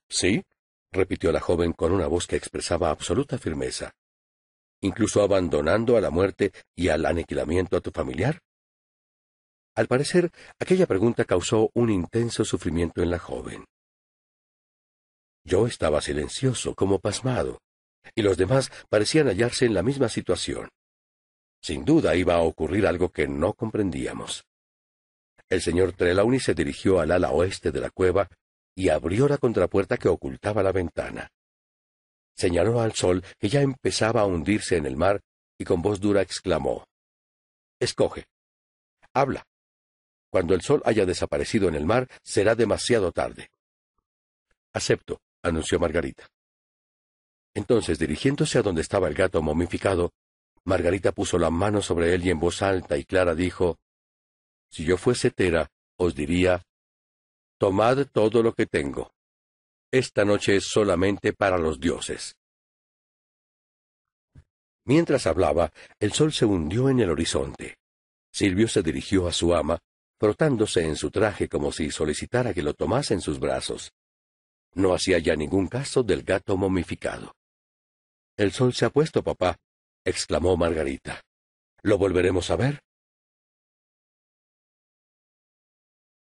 «Sí», repitió la joven con una voz que expresaba absoluta firmeza. «¿Incluso abandonando a la muerte y al aniquilamiento a tu familiar?» Al parecer, aquella pregunta causó un intenso sufrimiento en la joven. Yo estaba silencioso, como pasmado, y los demás parecían hallarse en la misma situación. Sin duda iba a ocurrir algo que no comprendíamos. El señor Trelawney se dirigió al ala oeste de la cueva y abrió la contrapuerta que ocultaba la ventana. Señaló al sol, que ya empezaba a hundirse en el mar, y con voz dura exclamó: «Escoge. Habla. Cuando el sol haya desaparecido en el mar, será demasiado tarde». «Acepto», anunció Margarita. Entonces, dirigiéndose a donde estaba el gato momificado, Margarita puso la mano sobre él y en voz alta y clara dijo: «Si yo fuese Tera, os diría: tomad todo lo que tengo. Esta noche es solamente para los dioses». Mientras hablaba, el sol se hundió en el horizonte. Silvio se dirigió a su ama, frotándose en su traje como si solicitara que lo tomase en sus brazos. No hacía ya ningún caso del gato momificado. «El sol se ha puesto, papá», exclamó Margarita. «¿Lo volveremos a ver?»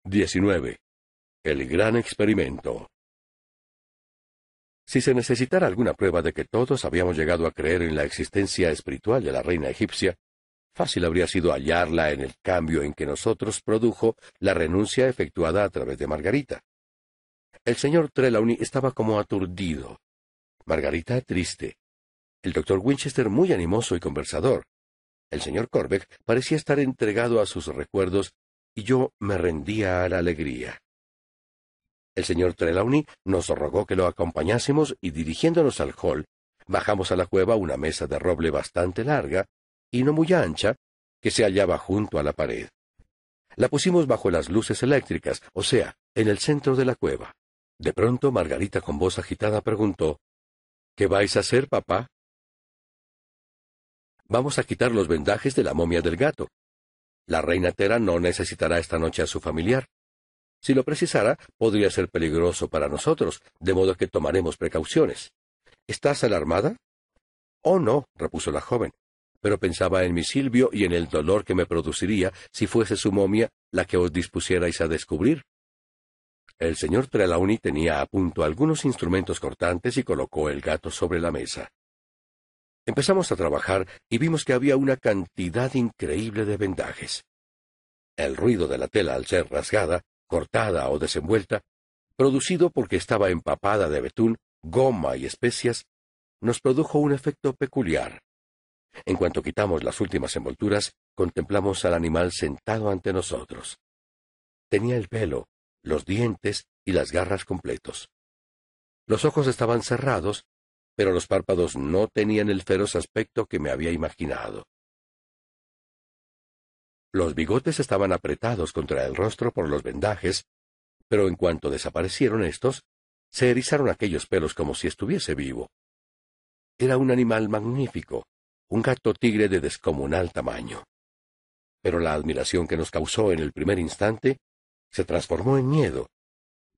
19. El gran experimento. Si se necesitara alguna prueba de que todos habíamos llegado a creer en la existencia espiritual de la reina egipcia, fácil habría sido hallarla en el cambio en que nosotros produjo la renuncia efectuada a través de Margarita. El señor Trelawney estaba como aturdido, Margarita triste, el doctor Winchester muy animoso y conversador. El señor Corbeck parecía estar entregado a sus recuerdos y yo me rendía a la alegría. El señor Trelawney nos rogó que lo acompañásemos y dirigiéndonos al hall, bajamos a la cueva una mesa de roble bastante larga y no muy ancha, que se hallaba junto a la pared. La pusimos bajo las luces eléctricas, o sea, en el centro de la cueva. De pronto Margarita con voz agitada preguntó: «¿Qué vais a hacer, papá?» «Vamos a quitar los vendajes de la momia del gato. La reina Tera no necesitará esta noche a su familiar. Si lo precisara, podría ser peligroso para nosotros, de modo que tomaremos precauciones. ¿Estás alarmada?» «Oh, no», repuso la joven, «pero pensaba en mi Silvio y en el dolor que me produciría si fuese su momia la que os dispusierais a descubrir». El señor Trelawney tenía a punto algunos instrumentos cortantes y colocó el gato sobre la mesa. Empezamos a trabajar y vimos que había una cantidad increíble de vendajes. El ruido de la tela al ser rasgada, cortada o desenvuelta, producido porque estaba empapada de betún, goma y especias, nos produjo un efecto peculiar. En cuanto quitamos las últimas envolturas, contemplamos al animal sentado ante nosotros. Tenía el pelo, los dientes y las garras completos. Los ojos estaban cerrados, pero los párpados no tenían el feroz aspecto que me había imaginado. Los bigotes estaban apretados contra el rostro por los vendajes, pero en cuanto desaparecieron estos, se erizaron aquellos pelos como si estuviese vivo. Era un animal magnífico, un gato tigre de descomunal tamaño. Pero la admiración que nos causó en el primer instante se transformó en miedo,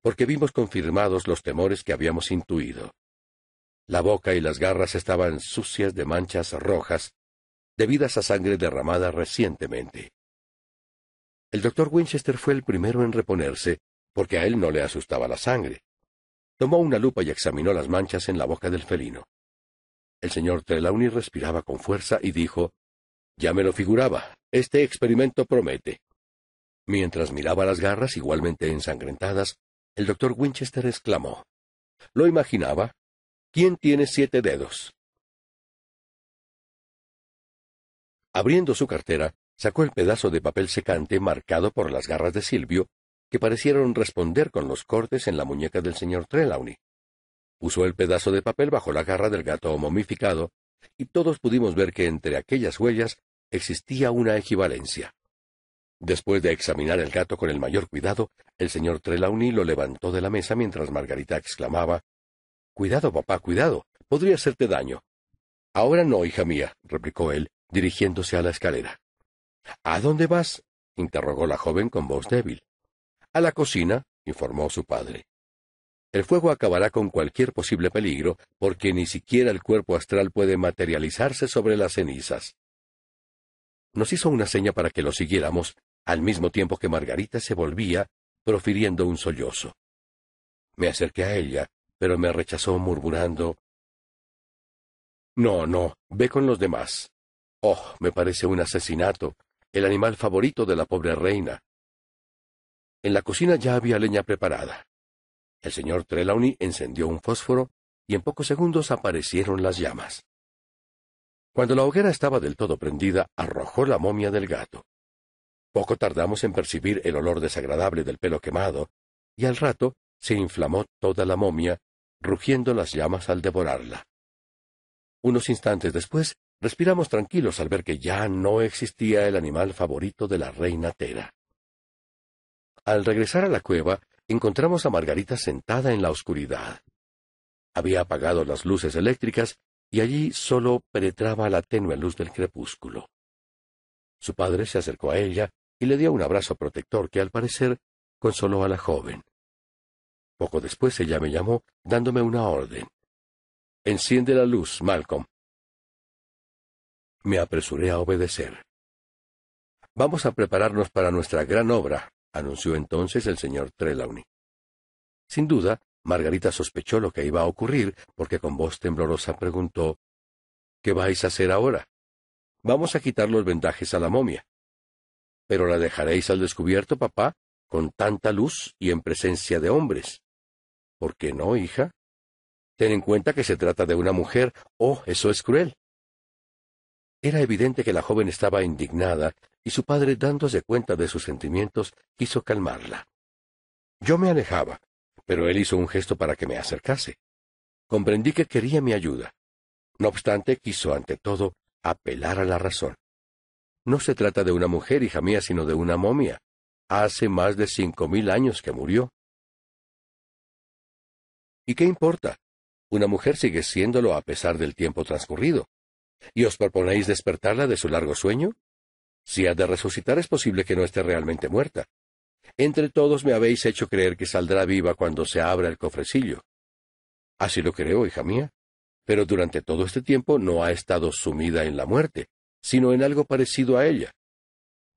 porque vimos confirmados los temores que habíamos intuido. La boca y las garras estaban sucias de manchas rojas, debidas a sangre derramada recientemente. El doctor Winchester fue el primero en reponerse, porque a él no le asustaba la sangre. Tomó una lupa y examinó las manchas en la boca del felino. El señor Trelawney respiraba con fuerza y dijo: «Ya me lo figuraba, este experimento promete». Mientras miraba las garras igualmente ensangrentadas, el doctor Winchester exclamó: «Lo imaginaba. ¿Quién tiene 7 dedos?» Abriendo su cartera, sacó el pedazo de papel secante marcado por las garras de Silvio, que parecieron responder con los cortes en la muñeca del señor Trelawney. Puso el pedazo de papel bajo la garra del gato momificado, y todos pudimos ver que entre aquellas huellas existía una equivalencia. Después de examinar el gato con el mayor cuidado, el señor Trelawney lo levantó de la mesa mientras Margarita exclamaba: «Cuidado, papá, cuidado, podría hacerte daño». «Ahora no, hija mía», replicó él, dirigiéndose a la escalera. «¿A dónde vas?», interrogó la joven con voz débil. «A la cocina», informó su padre. «El fuego acabará con cualquier posible peligro, porque ni siquiera el cuerpo astral puede materializarse sobre las cenizas». Nos hizo una seña para que lo siguiéramos, al mismo tiempo que Margarita se volvía, profiriendo un sollozo. Me acerqué a ella, pero me rechazó murmurando: «No, no, ve con los demás. Oh, me parece un asesinato, el animal favorito de la pobre reina». En la cocina ya había leña preparada. El señor Trelawney encendió un fósforo y en pocos segundos aparecieron las llamas. Cuando la hoguera estaba del todo prendida, arrojó la momia del gato. Poco tardamos en percibir el olor desagradable del pelo quemado, y al rato se inflamó toda la momia, rugiendo las llamas al devorarla. Unos instantes después, respiramos tranquilos al ver que ya no existía el animal favorito de la reina Tera. Al regresar a la cueva, encontramos a Margarita sentada en la oscuridad. Había apagado las luces eléctricas y allí solo penetraba la tenue luz del crepúsculo. Su padre se acercó a ella y le dio un abrazo protector que, al parecer, consoló a la joven. Poco después ella me llamó, dándome una orden. «Enciende la luz, Malcolm». Me apresuré a obedecer. «Vamos a prepararnos para nuestra gran obra», anunció entonces el señor Trelawney. Sin duda, Margarita sospechó lo que iba a ocurrir, porque con voz temblorosa preguntó: «¿Qué vais a hacer ahora?» «Vamos a quitar los vendajes a la momia». «¿Pero la dejaréis al descubierto, papá, con tanta luz y en presencia de hombres?» «¿Por qué no, hija? Ten en cuenta que se trata de una mujer. ¡Oh, eso es cruel!». Era evidente que la joven estaba indignada, y su padre, dándose cuenta de sus sentimientos, quiso calmarla. Yo me alejaba, pero él hizo un gesto para que me acercase. Comprendí que quería mi ayuda. No obstante, quiso, ante todo, apelar a la razón. No se trata de una mujer, hija mía, sino de una momia. Hace más de 5000 años que murió. ¿Y qué importa? Una mujer sigue siéndolo a pesar del tiempo transcurrido. ¿Y os proponéis despertarla de su largo sueño? Si ha de resucitar, es posible que no esté realmente muerta. Entre todos me habéis hecho creer que saldrá viva cuando se abra el cofrecillo. Así lo creo, hija mía. Pero durante todo este tiempo no ha estado sumida en la muerte, sino en algo parecido a ella.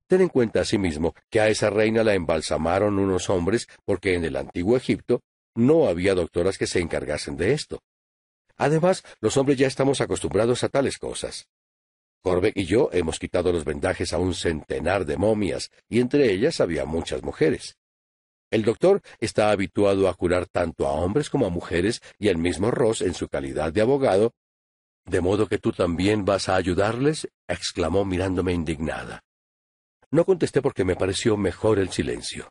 Ten en cuenta asimismo que a esa reina la embalsamaron unos hombres porque en el antiguo Egipto no había doctoras que se encargasen de esto. Además, los hombres ya estamos acostumbrados a tales cosas. Corbeck y yo hemos quitado los vendajes a un centenar de momias, y entre ellas había muchas mujeres. El doctor está habituado a curar tanto a hombres como a mujeres, y el mismo Ross, en su calidad de abogado. «¿De modo que tú también vas a ayudarles?», exclamó mirándome indignada. No contesté porque me pareció mejor el silencio.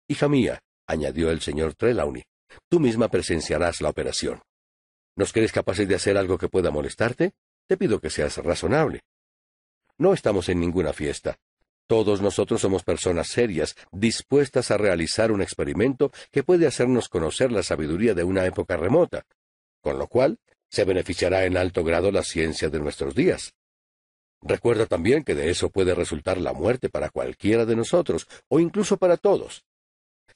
«Hija mía», añadió el señor Trelawney, «tú misma presenciarás la operación. ¿Nos crees capaces de hacer algo que pueda molestarte? Te pido que seas razonable. No estamos en ninguna fiesta. Todos nosotros somos personas serias, dispuestas a realizar un experimento que puede hacernos conocer la sabiduría de una época remota, con lo cual se beneficiará en alto grado la ciencia de nuestros días. Recuerda también que de eso puede resultar la muerte para cualquiera de nosotros, o incluso para todos.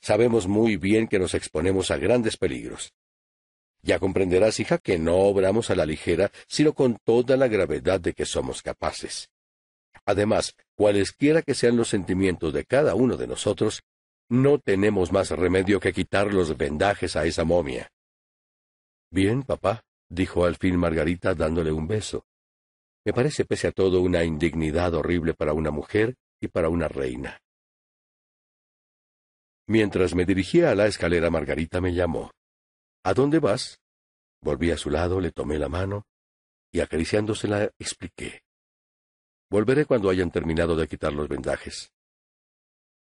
Sabemos muy bien que nos exponemos a grandes peligros. Ya comprenderás, hija, que no obramos a la ligera, sino con toda la gravedad de que somos capaces. Además, cualesquiera que sean los sentimientos de cada uno de nosotros, no tenemos más remedio que quitar los vendajes a esa momia». «Bien, papá», dijo al fin Margarita, dándole un beso. «Me parece pese a todo una indignidad horrible para una mujer y para una reina». Mientras me dirigía a la escalera, Margarita me llamó. «¿A dónde vas?». Volví a su lado, le tomé la mano, y acariciándosela expliqué. «Volveré cuando hayan terminado de quitar los vendajes».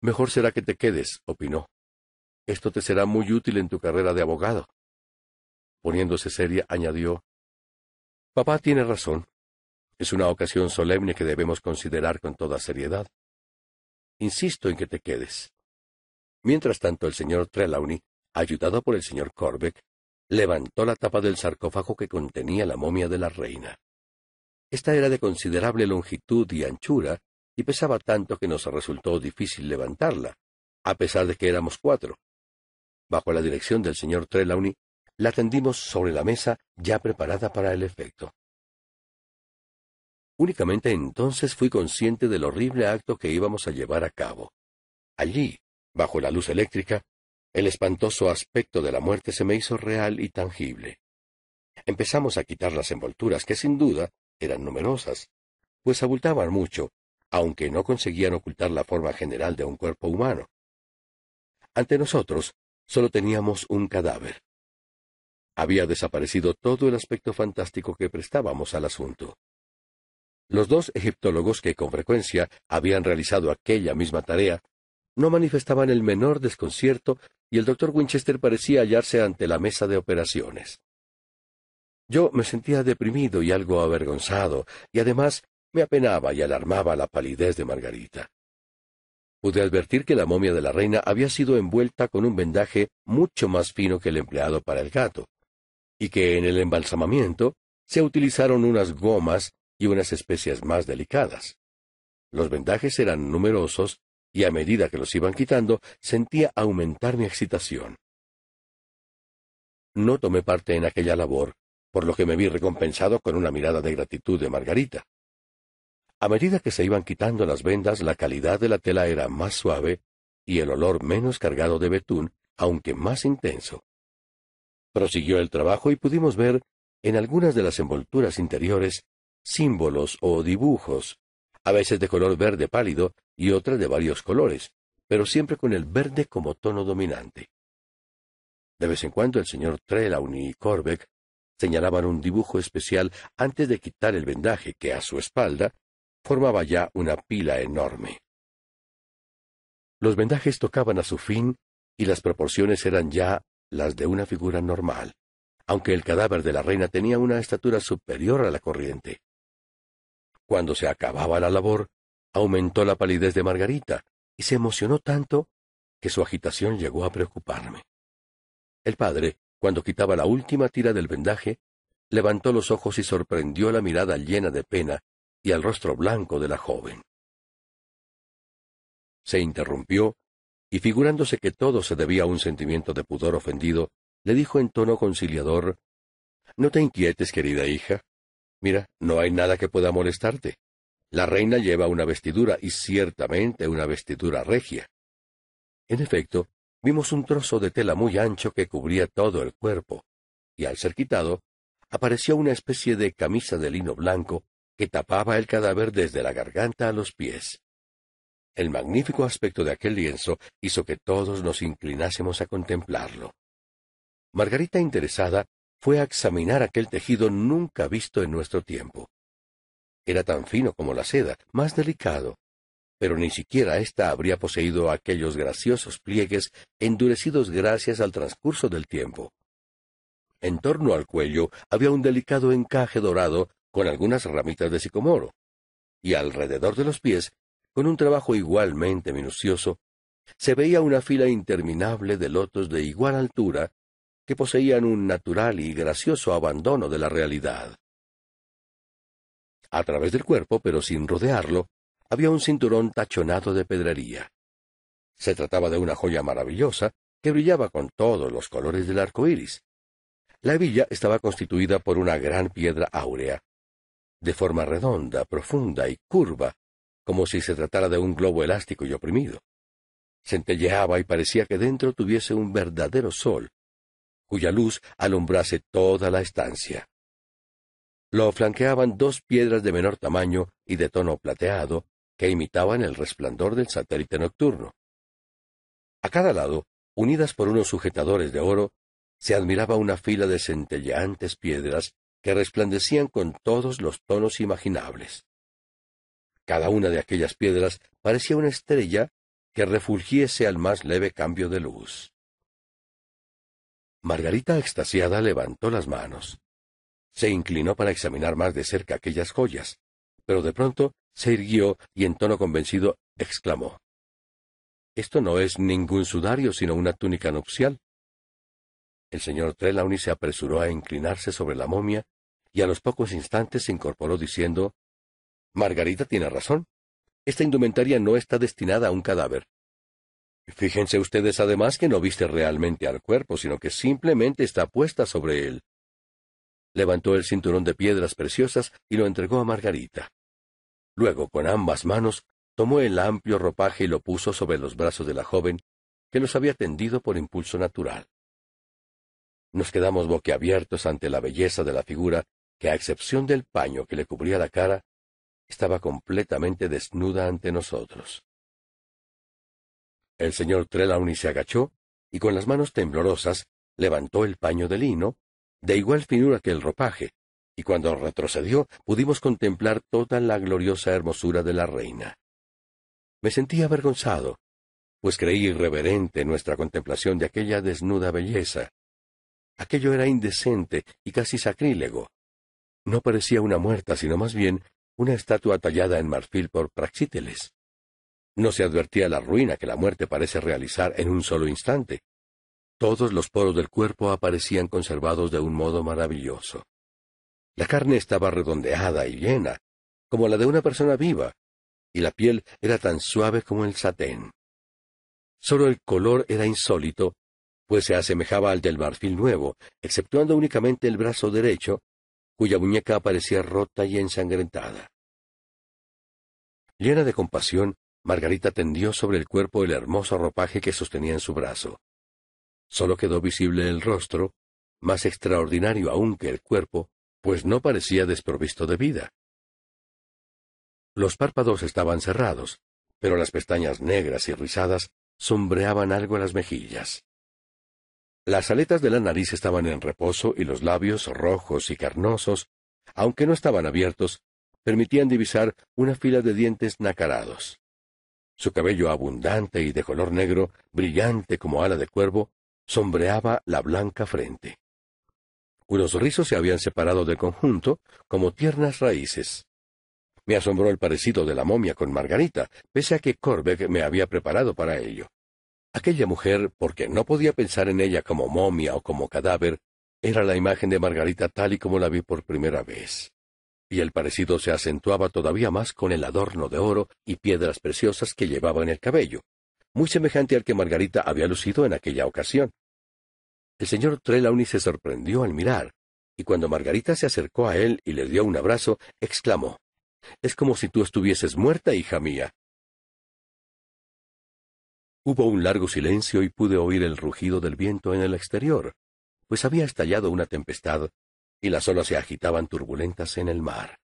«Mejor será que te quedes», opinó. «Esto te será muy útil en tu carrera de abogado». Poniéndose seria, añadió: «Papá tiene razón. Es una ocasión solemne que debemos considerar con toda seriedad. Insisto en que te quedes». Mientras tanto, el señor Trelawney, ayudado por el señor Corbeck, levantó la tapa del sarcófago que contenía la momia de la reina. Esta era de considerable longitud y anchura, y pesaba tanto que nos resultó difícil levantarla, a pesar de que éramos 4. Bajo la dirección del señor Trelawney, la tendimos sobre la mesa ya preparada para el efecto. Únicamente entonces fui consciente del horrible acto que íbamos a llevar a cabo. Allí, bajo la luz eléctrica, el espantoso aspecto de la muerte se me hizo real y tangible. Empezamos a quitar las envolturas, que sin duda eran numerosas, pues abultaban mucho, aunque no conseguían ocultar la forma general de un cuerpo humano. Ante nosotros solo teníamos un cadáver. Había desaparecido todo el aspecto fantástico que prestábamos al asunto. Los 2 egiptólogos que con frecuencia habían realizado aquella misma tarea no manifestaban el menor desconcierto, y el doctor Winchester parecía hallarse ante la mesa de operaciones. Yo me sentía deprimido y algo avergonzado, y además me apenaba y alarmaba la palidez de Margarita. Pude advertir que la momia de la reina había sido envuelta con un vendaje mucho más fino que el empleado para el gato, y que en el embalsamamiento se utilizaron unas gomas y unas especias más delicadas. Los vendajes eran numerosos, y a medida que los iban quitando, sentía aumentar mi excitación. No tomé parte en aquella labor, por lo que me vi recompensado con una mirada de gratitud de Margarita. A medida que se iban quitando las vendas, la calidad de la tela era más suave y el olor menos cargado de betún, aunque más intenso. Prosiguió el trabajo y pudimos ver, en algunas de las envolturas interiores, símbolos o dibujos, a veces de color verde pálido y otras de varios colores, pero siempre con el verde como tono dominante. De vez en cuando el señor Trelawney y Corbeck señalaban un dibujo especial antes de quitar el vendaje que a su espalda formaba ya una pila enorme. Los vendajes tocaban a su fin y las proporciones eran ya las de una figura normal, aunque el cadáver de la reina tenía una estatura superior a la corriente. Cuando se acababa la labor, aumentó la palidez de Margarita y se emocionó tanto que su agitación llegó a preocuparme. El padre, cuando quitaba la última tira del vendaje, levantó los ojos y sorprendió la mirada llena de pena y el rostro blanco de la joven. Se interrumpió, y figurándose que todo se debía a un sentimiento de pudor ofendido, le dijo en tono conciliador: «No te inquietes, querida hija. Mira, no hay nada que pueda molestarte. La reina lleva una vestidura, y ciertamente una vestidura regia». En efecto, vimos un trozo de tela muy ancho que cubría todo el cuerpo, y al ser quitado, apareció una especie de camisa de lino blanco que tapaba el cadáver desde la garganta a los pies. El magnífico aspecto de aquel lienzo hizo que todos nos inclinásemos a contemplarlo. Margarita, interesada, fue a examinar aquel tejido nunca visto en nuestro tiempo. Era tan fino como la seda, más delicado, pero ni siquiera ésta habría poseído aquellos graciosos pliegues endurecidos gracias al transcurso del tiempo. En torno al cuello había un delicado encaje dorado con algunas ramitas de sicomoro, y alrededor de los pies, con un trabajo igualmente minucioso, se veía una fila interminable de lotos de igual altura que poseían un natural y gracioso abandono de la realidad. A través del cuerpo, pero sin rodearlo, había un cinturón tachonado de pedrería. Se trataba de una joya maravillosa que brillaba con todos los colores del arco iris. La hebilla estaba constituida por una gran piedra áurea, de forma redonda, profunda y curva, como si se tratara de un globo elástico y oprimido. Centelleaba y parecía que dentro tuviese un verdadero sol, cuya luz alumbrase toda la estancia. Lo flanqueaban dos piedras de menor tamaño y de tono plateado, que imitaban el resplandor del satélite nocturno. A cada lado, unidas por unos sujetadores de oro, se admiraba una fila de centelleantes piedras que resplandecían con todos los tonos imaginables. Cada una de aquellas piedras parecía una estrella que refulgiese al más leve cambio de luz. Margarita, extasiada, levantó las manos. Se inclinó para examinar más de cerca aquellas joyas, pero de pronto se irguió y en tono convencido exclamó: «Esto no es ningún sudario, sino una túnica nupcial». El señor Trelawney se apresuró a inclinarse sobre la momia, y a los pocos instantes se incorporó diciendo: «Margarita tiene razón. Esta indumentaria no está destinada a un cadáver. Fíjense ustedes además que no viste realmente al cuerpo, sino que simplemente está puesta sobre él». Levantó el cinturón de piedras preciosas y lo entregó a Margarita. Luego, con ambas manos, tomó el amplio ropaje y lo puso sobre los brazos de la joven, que los había tendido por impulso natural. Nos quedamos boquiabiertos ante la belleza de la figura, que a excepción del paño que le cubría la cara, estaba completamente desnuda ante nosotros. El señor Trelawney se agachó y con las manos temblorosas levantó el paño de lino, de igual finura que el ropaje, y cuando retrocedió pudimos contemplar toda la gloriosa hermosura de la reina. Me sentí avergonzado, pues creí irreverente nuestra contemplación de aquella desnuda belleza. Aquello era indecente y casi sacrílego. No parecía una muerta, sino más bien una estatua tallada en marfil por Praxíteles. No se advertía la ruina que la muerte parece realizar en un solo instante. Todos los poros del cuerpo aparecían conservados de un modo maravilloso. La carne estaba redondeada y llena, como la de una persona viva, y la piel era tan suave como el satén. Solo el color era insólito, pues se asemejaba al del marfil nuevo, exceptuando únicamente el brazo derecho, cuya muñeca parecía rota y ensangrentada. Llena de compasión, Margarita tendió sobre el cuerpo el hermoso ropaje que sostenía en su brazo. Solo quedó visible el rostro, más extraordinario aún que el cuerpo, pues no parecía desprovisto de vida. Los párpados estaban cerrados, pero las pestañas negras y rizadas sombreaban algo las mejillas. Las aletas de la nariz estaban en reposo y los labios, rojos y carnosos, aunque no estaban abiertos, permitían divisar una fila de dientes nacarados. Su cabello abundante y de color negro, brillante como ala de cuervo, sombreaba la blanca frente. Unos rizos se habían separado del conjunto como tiernas raíces. Me asombró el parecido de la momia con Margarita, pese a que Corbeck me había preparado para ello. Aquella mujer, porque no podía pensar en ella como momia o como cadáver, era la imagen de Margarita tal y como la vi por primera vez. Y el parecido se acentuaba todavía más con el adorno de oro y piedras preciosas que llevaba en el cabello, muy semejante al que Margarita había lucido en aquella ocasión. El señor Trelawney se sorprendió al mirar, y cuando Margarita se acercó a él y le dio un abrazo, exclamó: «Es como si tú estuvieses muerta, hija mía». Hubo un largo silencio y pude oír el rugido del viento en el exterior, pues había estallado una tempestad y las olas se agitaban turbulentas en el mar.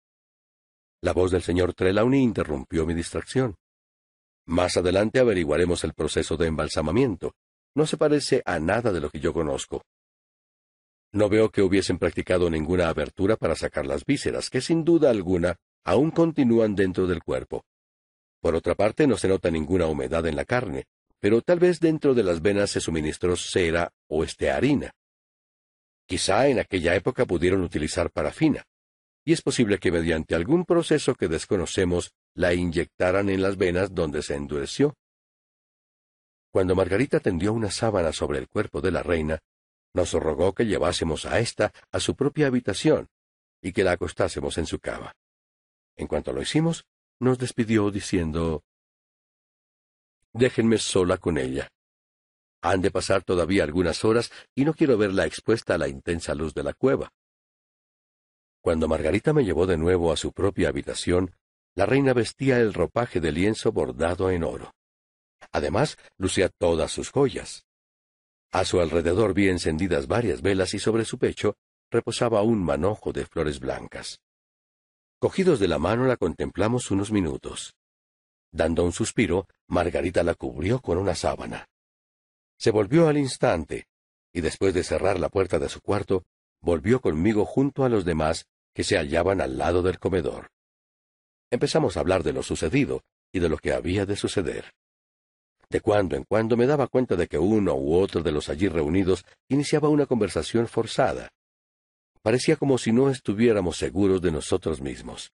La voz del señor Trelawney interrumpió mi distracción. «Más adelante averiguaremos el proceso de embalsamamiento. No se parece a nada de lo que yo conozco. No veo que hubiesen practicado ninguna abertura para sacar las vísceras, que sin duda alguna aún continúan dentro del cuerpo. Por otra parte, no se nota ninguna humedad en la carne, pero tal vez dentro de las venas se suministró cera o estearina. Quizá en aquella época pudieron utilizar parafina, y es posible que mediante algún proceso que desconocemos la inyectaran en las venas donde se endureció. Cuando Margarita tendió una sábana sobre el cuerpo de la reina, nos rogó que llevásemos a ésta a su propia habitación y que la acostásemos en su cama. En cuanto lo hicimos, nos despidió diciendo: «Déjenme sola con ella. Han de pasar todavía algunas horas y no quiero verla expuesta a la intensa luz de la cueva». Cuando Margarita me llevó de nuevo a su propia habitación, la reina vestía el ropaje de lienzo bordado en oro. Además, lucía todas sus joyas. A su alrededor vi encendidas varias velas y sobre su pecho reposaba un manojo de flores blancas. Cogidos de la mano la contemplamos unos minutos. Dando un suspiro, Margarita la cubrió con una sábana. Se volvió al instante, y después de cerrar la puerta de su cuarto, volvió conmigo junto a los demás que se hallaban al lado del comedor. Empezamos a hablar de lo sucedido y de lo que había de suceder. De cuando en cuando me daba cuenta de que uno u otro de los allí reunidos iniciaba una conversación forzada. Parecía como si no estuviéramos seguros de nosotros mismos.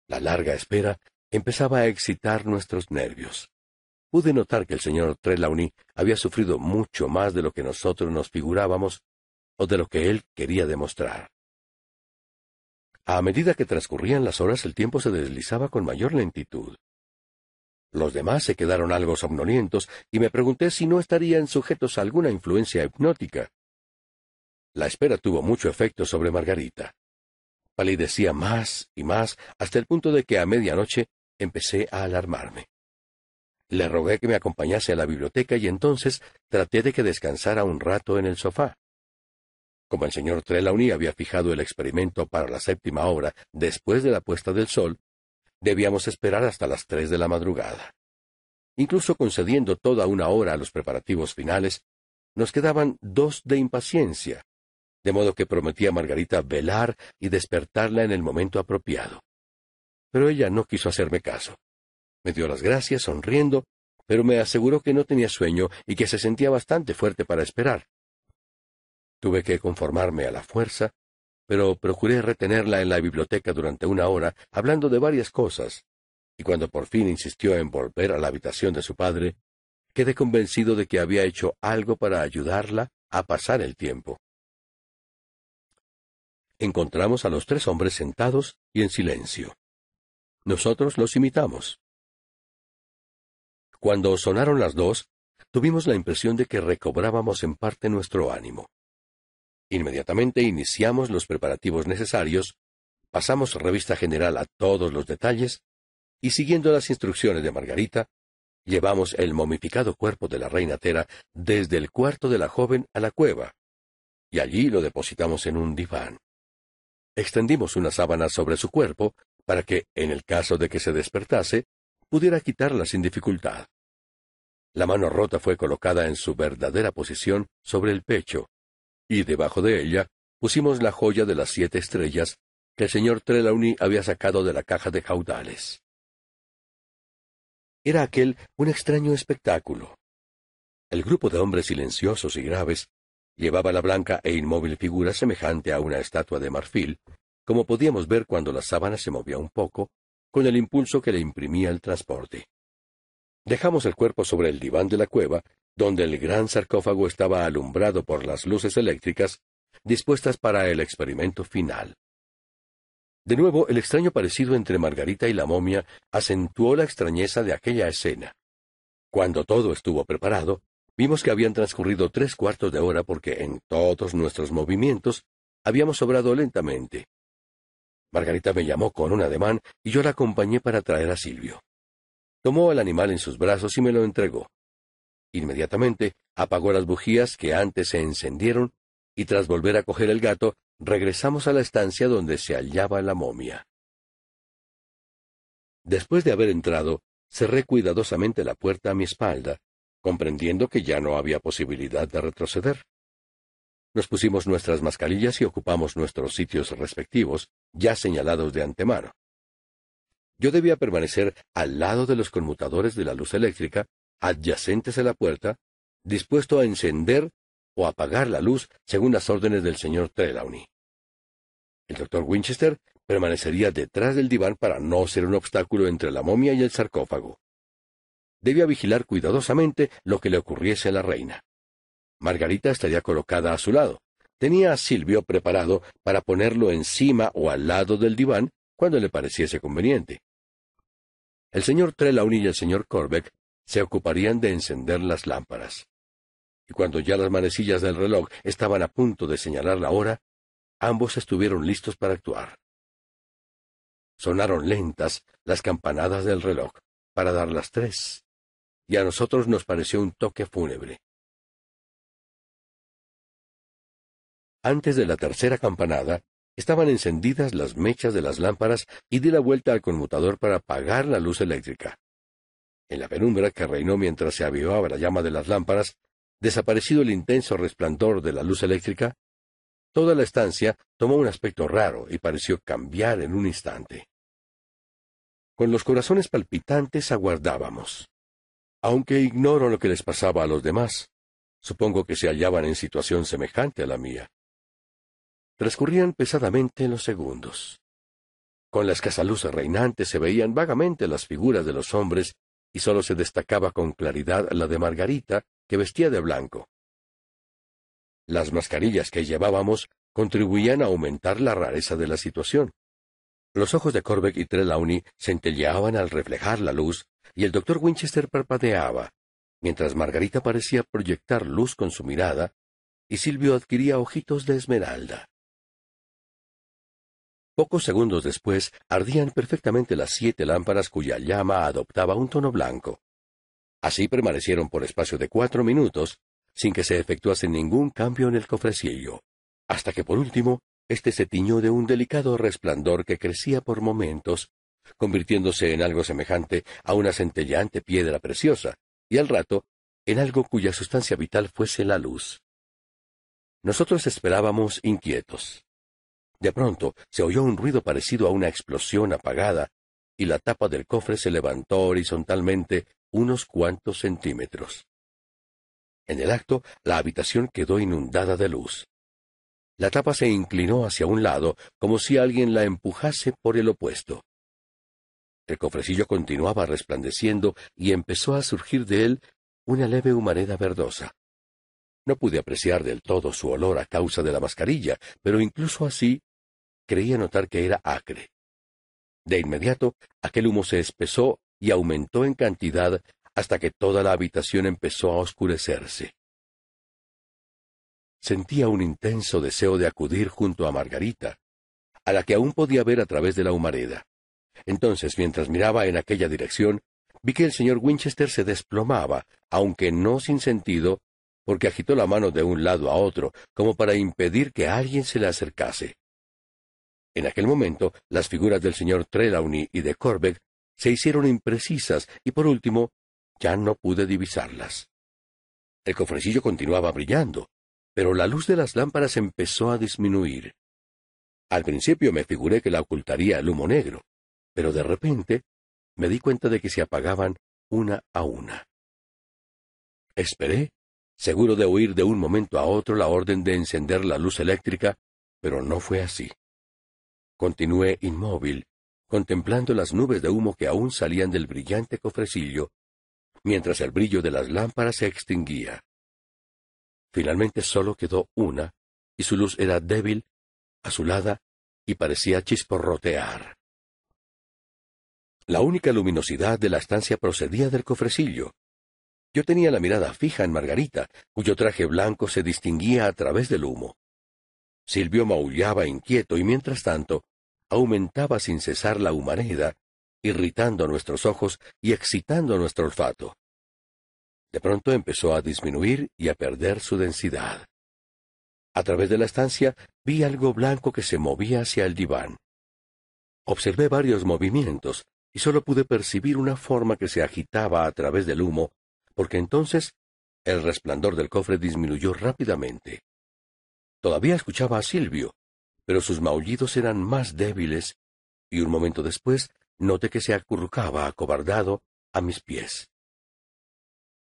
La larga espera empezaba a excitar nuestros nervios. Pude notar que el señor Trelawney había sufrido mucho más de lo que nosotros nos figurábamos o de lo que él quería demostrar. A medida que transcurrían las horas, el tiempo se deslizaba con mayor lentitud. Los demás se quedaron algo somnolientos y me pregunté si no estarían sujetos a alguna influencia hipnótica. La espera tuvo mucho efecto sobre Margarita. Palidecía más y más hasta el punto de que a medianoche empecé a alarmarme. Le rogué que me acompañase a la biblioteca y entonces traté de que descansara un rato en el sofá. Como el señor Trelawney había fijado el experimento para la 7ª hora después de la puesta del sol, debíamos esperar hasta las 3 de la madrugada. Incluso concediendo toda una hora a los preparativos finales, nos quedaban 2 de impaciencia, de modo que prometí a Margarita velar y despertarla en el momento apropiado. Pero ella no quiso hacerme caso. Me dio las gracias sonriendo, pero me aseguró que no tenía sueño y que se sentía bastante fuerte para esperar. Tuve que conformarme a la fuerza, pero procuré retenerla en la biblioteca durante una hora, hablando de varias cosas, y cuando por fin insistió en volver a la habitación de su padre, quedé convencido de que había hecho algo para ayudarla a pasar el tiempo. Encontramos a los 3 hombres sentados y en silencio. Nosotros los imitamos. Cuando sonaron las 2, tuvimos la impresión de que recobrábamos en parte nuestro ánimo. Inmediatamente iniciamos los preparativos necesarios, pasamos revista general a todos los detalles, y siguiendo las instrucciones de Margarita, llevamos el momificado cuerpo de la reina Tera desde el cuarto de la joven a la cueva, y allí lo depositamos en un diván. Extendimos una sábana sobre su cuerpo para que, en el caso de que se despertase, pudiera quitarla sin dificultad. La mano rota fue colocada en su verdadera posición sobre el pecho, y debajo de ella pusimos la joya de las 7 estrellas que el señor Trelawney había sacado de la caja de caudales. Era aquel un extraño espectáculo. El grupo de hombres silenciosos y graves llevaba la blanca e inmóvil figura semejante a una estatua de marfil, como podíamos ver cuando la sábana se movía un poco, con el impulso que le imprimía el transporte. Dejamos el cuerpo sobre el diván de la cueva, donde el gran sarcófago estaba alumbrado por las luces eléctricas, dispuestas para el experimento final. De nuevo, el extraño parecido entre Margarita y la momia acentuó la extrañeza de aquella escena. Cuando todo estuvo preparado, vimos que habían transcurrido 3/4 de hora porque en todos nuestros movimientos habíamos obrado lentamente. Margarita me llamó con un ademán y yo la acompañé para traer a Silvio. Tomó al animal en sus brazos y me lo entregó. Inmediatamente apagó las bujías que antes se encendieron y tras volver a coger el gato, regresamos a la estancia donde se hallaba la momia. Después de haber entrado, cerré cuidadosamente la puerta a mi espalda, comprendiendo que ya no había posibilidad de retroceder. Nos pusimos nuestras mascarillas y ocupamos nuestros sitios respectivos, ya señalados de antemano. Yo debía permanecer al lado de los conmutadores de la luz eléctrica, adyacentes a la puerta, dispuesto a encender o apagar la luz según las órdenes del señor Trelawney. El doctor Winchester permanecería detrás del diván para no ser un obstáculo entre la momia y el sarcófago. Debía vigilar cuidadosamente lo que le ocurriese a la reina. Margarita estaría colocada a su lado. Tenía a Silvio preparado para ponerlo encima o al lado del diván cuando le pareciese conveniente. El señor Trelawney y el señor Corbeck se ocuparían de encender las lámparas. Y cuando ya las manecillas del reloj estaban a punto de señalar la hora, ambos estuvieron listos para actuar. Sonaron lentas las campanadas del reloj, para dar las 3, y a nosotros nos pareció un toque fúnebre. Antes de la tercera campanada, estaban encendidas las mechas de las lámparas y di la vuelta al conmutador para apagar la luz eléctrica. En la penumbra que reinó mientras se avivaba la llama de las lámparas, desaparecido el intenso resplandor de la luz eléctrica, toda la estancia tomó un aspecto raro y pareció cambiar en un instante. Con los corazones palpitantes aguardábamos. Aunque ignoro lo que les pasaba a los demás, supongo que se hallaban en situación semejante a la mía. Transcurrían pesadamente los segundos. Con la escasa luz reinante se veían vagamente las figuras de los hombres y sólo se destacaba con claridad la de Margarita, que vestía de blanco. Las mascarillas que llevábamos contribuían a aumentar la rareza de la situación. Los ojos de Corbeck y Trelawney centelleaban al reflejar la luz, y el doctor Winchester parpadeaba, mientras Margarita parecía proyectar luz con su mirada, y Silvio adquiría ojitos de esmeralda. Pocos segundos después ardían perfectamente las 7 lámparas cuya llama adoptaba un tono blanco. Así permanecieron por espacio de 4 minutos, sin que se efectuase ningún cambio en el cofrecillo, hasta que por último éste se tiñó de un delicado resplandor que crecía por momentos, convirtiéndose en algo semejante a una centelleante piedra preciosa, y al rato en algo cuya sustancia vital fuese la luz. Nosotros esperábamos inquietos. De pronto se oyó un ruido parecido a una explosión apagada, y la tapa del cofre se levantó horizontalmente unos cuantos centímetros. En el acto, la habitación quedó inundada de luz. La tapa se inclinó hacia un lado, como si alguien la empujase por el opuesto. El cofrecillo continuaba resplandeciendo y empezó a surgir de él una leve humareda verdosa. No pude apreciar del todo su olor a causa de la mascarilla, pero incluso así creía notar que era acre. De inmediato, aquel humo se espesó y aumentó en cantidad hasta que toda la habitación empezó a oscurecerse. Sentía un intenso deseo de acudir junto a Margarita, a la que aún podía ver a través de la humareda. Entonces, mientras miraba en aquella dirección, vi que el señor Winchester se desplomaba, aunque no sin sentido, porque agitó la mano de un lado a otro, como para impedir que alguien se le acercase. En aquel momento, las figuras del señor Trelawney y de Corbeck se hicieron imprecisas y, por último, ya no pude divisarlas. El cofrecillo continuaba brillando, pero la luz de las lámparas empezó a disminuir. Al principio me figuré que la ocultaría el humo negro, pero de repente me di cuenta de que se apagaban una a una. Esperé, seguro de oír de un momento a otro la orden de encender la luz eléctrica, pero no fue así. Continué inmóvil, contemplando las nubes de humo que aún salían del brillante cofrecillo, mientras el brillo de las lámparas se extinguía. Finalmente solo quedó una, y su luz era débil, azulada, y parecía chisporrotear. La única luminosidad de la estancia procedía del cofrecillo. Yo tenía la mirada fija en Margarita, cuyo traje blanco se distinguía a través del humo. Silvio maullaba inquieto y mientras tanto aumentaba sin cesar la humareda, irritando nuestros ojos y excitando nuestro olfato. De pronto empezó a disminuir y a perder su densidad. A través de la estancia vi algo blanco que se movía hacia el diván. Observé varios movimientos y solo pude percibir una forma que se agitaba a través del humo, porque entonces el resplandor del cofre disminuyó rápidamente. Todavía escuchaba a Silvio, pero sus maullidos eran más débiles, y un momento después noté que se acurrucaba acobardado a mis pies.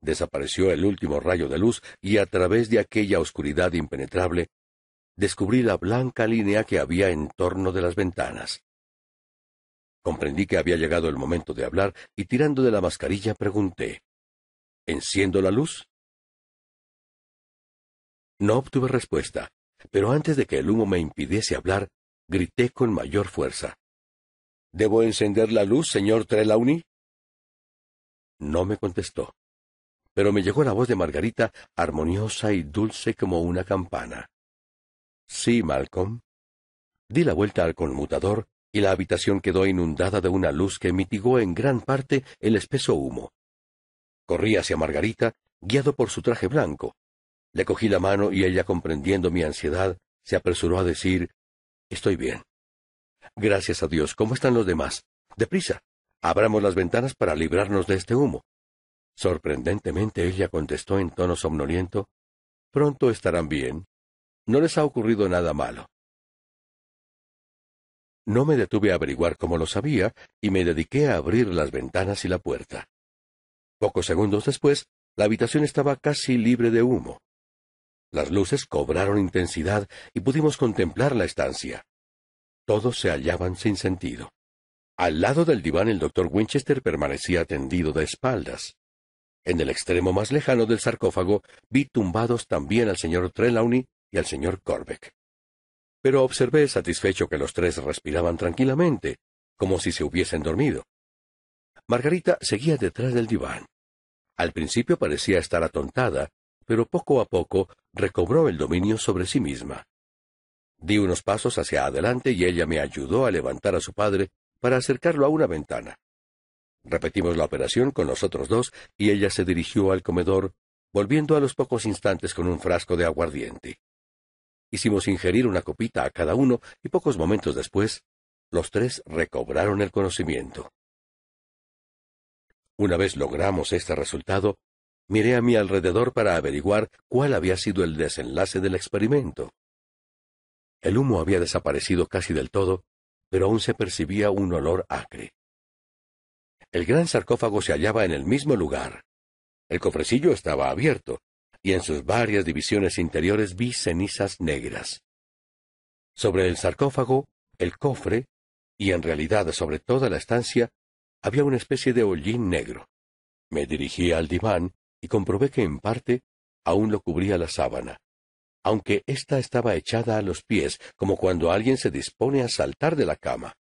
Desapareció el último rayo de luz y a través de aquella oscuridad impenetrable descubrí la blanca línea que había en torno de las ventanas. Comprendí que había llegado el momento de hablar y tirando de la mascarilla pregunté: ¿enciendo la luz? No obtuve respuesta, pero antes de que el humo me impidiese hablar, grité con mayor fuerza: ¿debo encender la luz, señor Trelawney? No me contestó, pero me llegó la voz de Margarita, armoniosa y dulce como una campana. Sí, Malcolm. Di la vuelta al conmutador y la habitación quedó inundada de una luz que mitigó en gran parte el espeso humo. Corrí hacia Margarita, guiado por su traje blanco. Le cogí la mano y ella, comprendiendo mi ansiedad, se apresuró a decir: «Estoy bien. Gracias a Dios. ¿Cómo están los demás? Deprisa. Abramos las ventanas para librarnos de este humo». Sorprendentemente ella contestó en tono somnoliento: «Pronto estarán bien. No les ha ocurrido nada malo». No me detuve a averiguar cómo lo sabía y me dediqué a abrir las ventanas y la puerta. Pocos segundos después, la habitación estaba casi libre de humo. Las luces cobraron intensidad y pudimos contemplar la estancia. Todos se hallaban sin sentido. Al lado del diván el doctor Winchester permanecía tendido de espaldas. En el extremo más lejano del sarcófago vi tumbados también al señor Trelawney y al señor Corbeck. Pero observé satisfecho que los tres respiraban tranquilamente, como si se hubiesen dormido. Margarita seguía detrás del diván. Al principio parecía estar atontada, pero poco a poco recobró el dominio sobre sí misma. Di unos pasos hacia adelante y ella me ayudó a levantar a su padre para acercarlo a una ventana. Repetimos la operación con los otros dos y ella se dirigió al comedor, volviendo a los pocos instantes con un frasco de aguardiente. Hicimos ingerir una copita a cada uno y pocos momentos después, los tres recobraron el conocimiento. Una vez logramos este resultado, miré a mi alrededor para averiguar cuál había sido el desenlace del experimento. El humo había desaparecido casi del todo, pero aún se percibía un olor acre. El gran sarcófago se hallaba en el mismo lugar. El cofrecillo estaba abierto, y en sus varias divisiones interiores vi cenizas negras. Sobre el sarcófago, el cofre, y en realidad sobre toda la estancia, había una especie de hollín negro. Me dirigí al diván y comprobé que en parte aún lo cubría la sábana, aunque ésta estaba echada a los pies, como cuando alguien se dispone a saltar de la cama.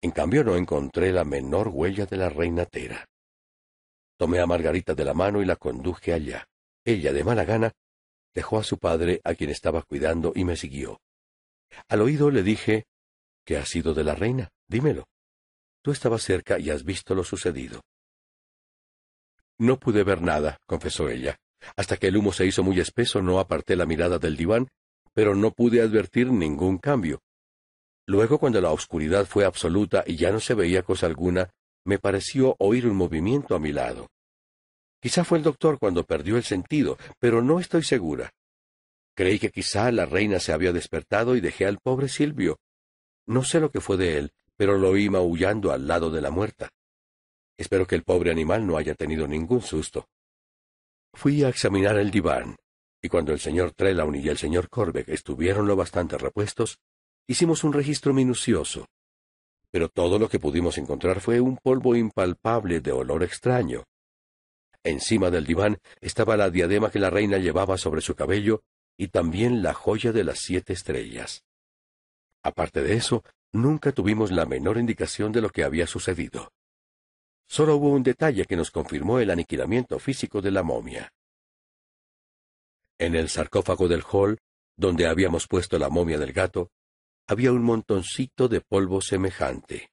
En cambio, no encontré la menor huella de la reina Tera. Tomé a Margarita de la mano y la conduje allá. Ella, de mala gana, dejó a su padre, a quien estaba cuidando, y me siguió. Al oído le dije: ¿qué ha sido de la reina? Dímelo. Tú estabas cerca y has visto lo sucedido. No pude ver nada, confesó ella. Hasta que el humo se hizo muy espeso no aparté la mirada del diván, pero no pude advertir ningún cambio. Luego, cuando la oscuridad fue absoluta y ya no se veía cosa alguna, me pareció oír un movimiento a mi lado. Quizá fue el doctor cuando perdió el sentido, pero no estoy segura. Creí que quizá la reina se había despertado y dejé al pobre Silvio. No sé lo que fue de él, pero lo oí maullando al lado de la muerta. Espero que el pobre animal no haya tenido ningún susto. Fui a examinar el diván, y cuando el señor Trelawney y el señor Corbeck estuvieron lo bastante repuestos, hicimos un registro minucioso. Pero todo lo que pudimos encontrar fue un polvo impalpable de olor extraño. Encima del diván estaba la diadema que la reina llevaba sobre su cabello y también la joya de las 7 estrellas. Aparte de eso, nunca tuvimos la menor indicación de lo que había sucedido. Solo hubo un detalle que nos confirmó el aniquilamiento físico de la momia. En el sarcófago del hall, donde habíamos puesto la momia del gato, había un montoncito de polvo semejante.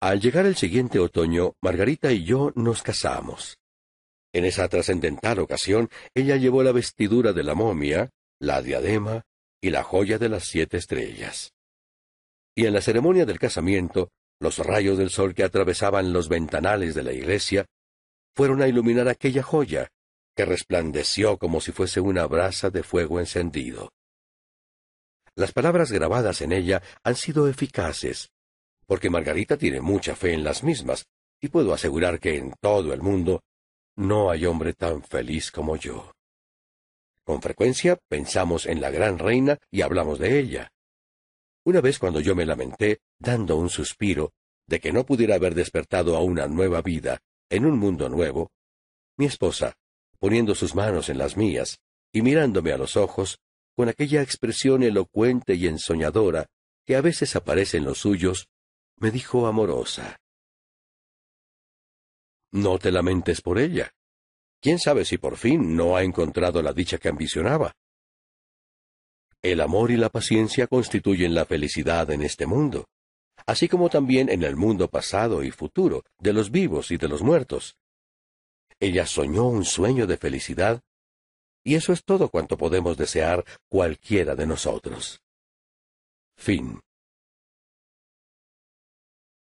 Al llegar el siguiente otoño, Margarita y yo nos casamos. En esa trascendental ocasión, ella llevó la vestidura de la momia, la diadema y la joya de las 7 estrellas. Y en la ceremonia del casamiento, los rayos del sol que atravesaban los ventanales de la iglesia fueron a iluminar aquella joya, que resplandeció como si fuese una brasa de fuego encendido. Las palabras grabadas en ella han sido eficaces, porque Margarita tiene mucha fe en las mismas, y puedo asegurar que en todo el mundo no hay hombre tan feliz como yo. Con frecuencia pensamos en la gran reina y hablamos de ella. Una vez, cuando yo me lamenté, dando un suspiro, de que no pudiera haber despertado a una nueva vida, en un mundo nuevo, mi esposa, poniendo sus manos en las mías, y mirándome a los ojos, con aquella expresión elocuente y ensoñadora que a veces aparece en los suyos, me dijo amorosa: «No te lamentes por ella. ¿Quién sabe si por fin no ha encontrado la dicha que ambicionaba? El amor y la paciencia constituyen la felicidad en este mundo, así como también en el mundo pasado y futuro, de los vivos y de los muertos. Ella soñó un sueño de felicidad, y eso es todo cuanto podemos desear cualquiera de nosotros». Fin.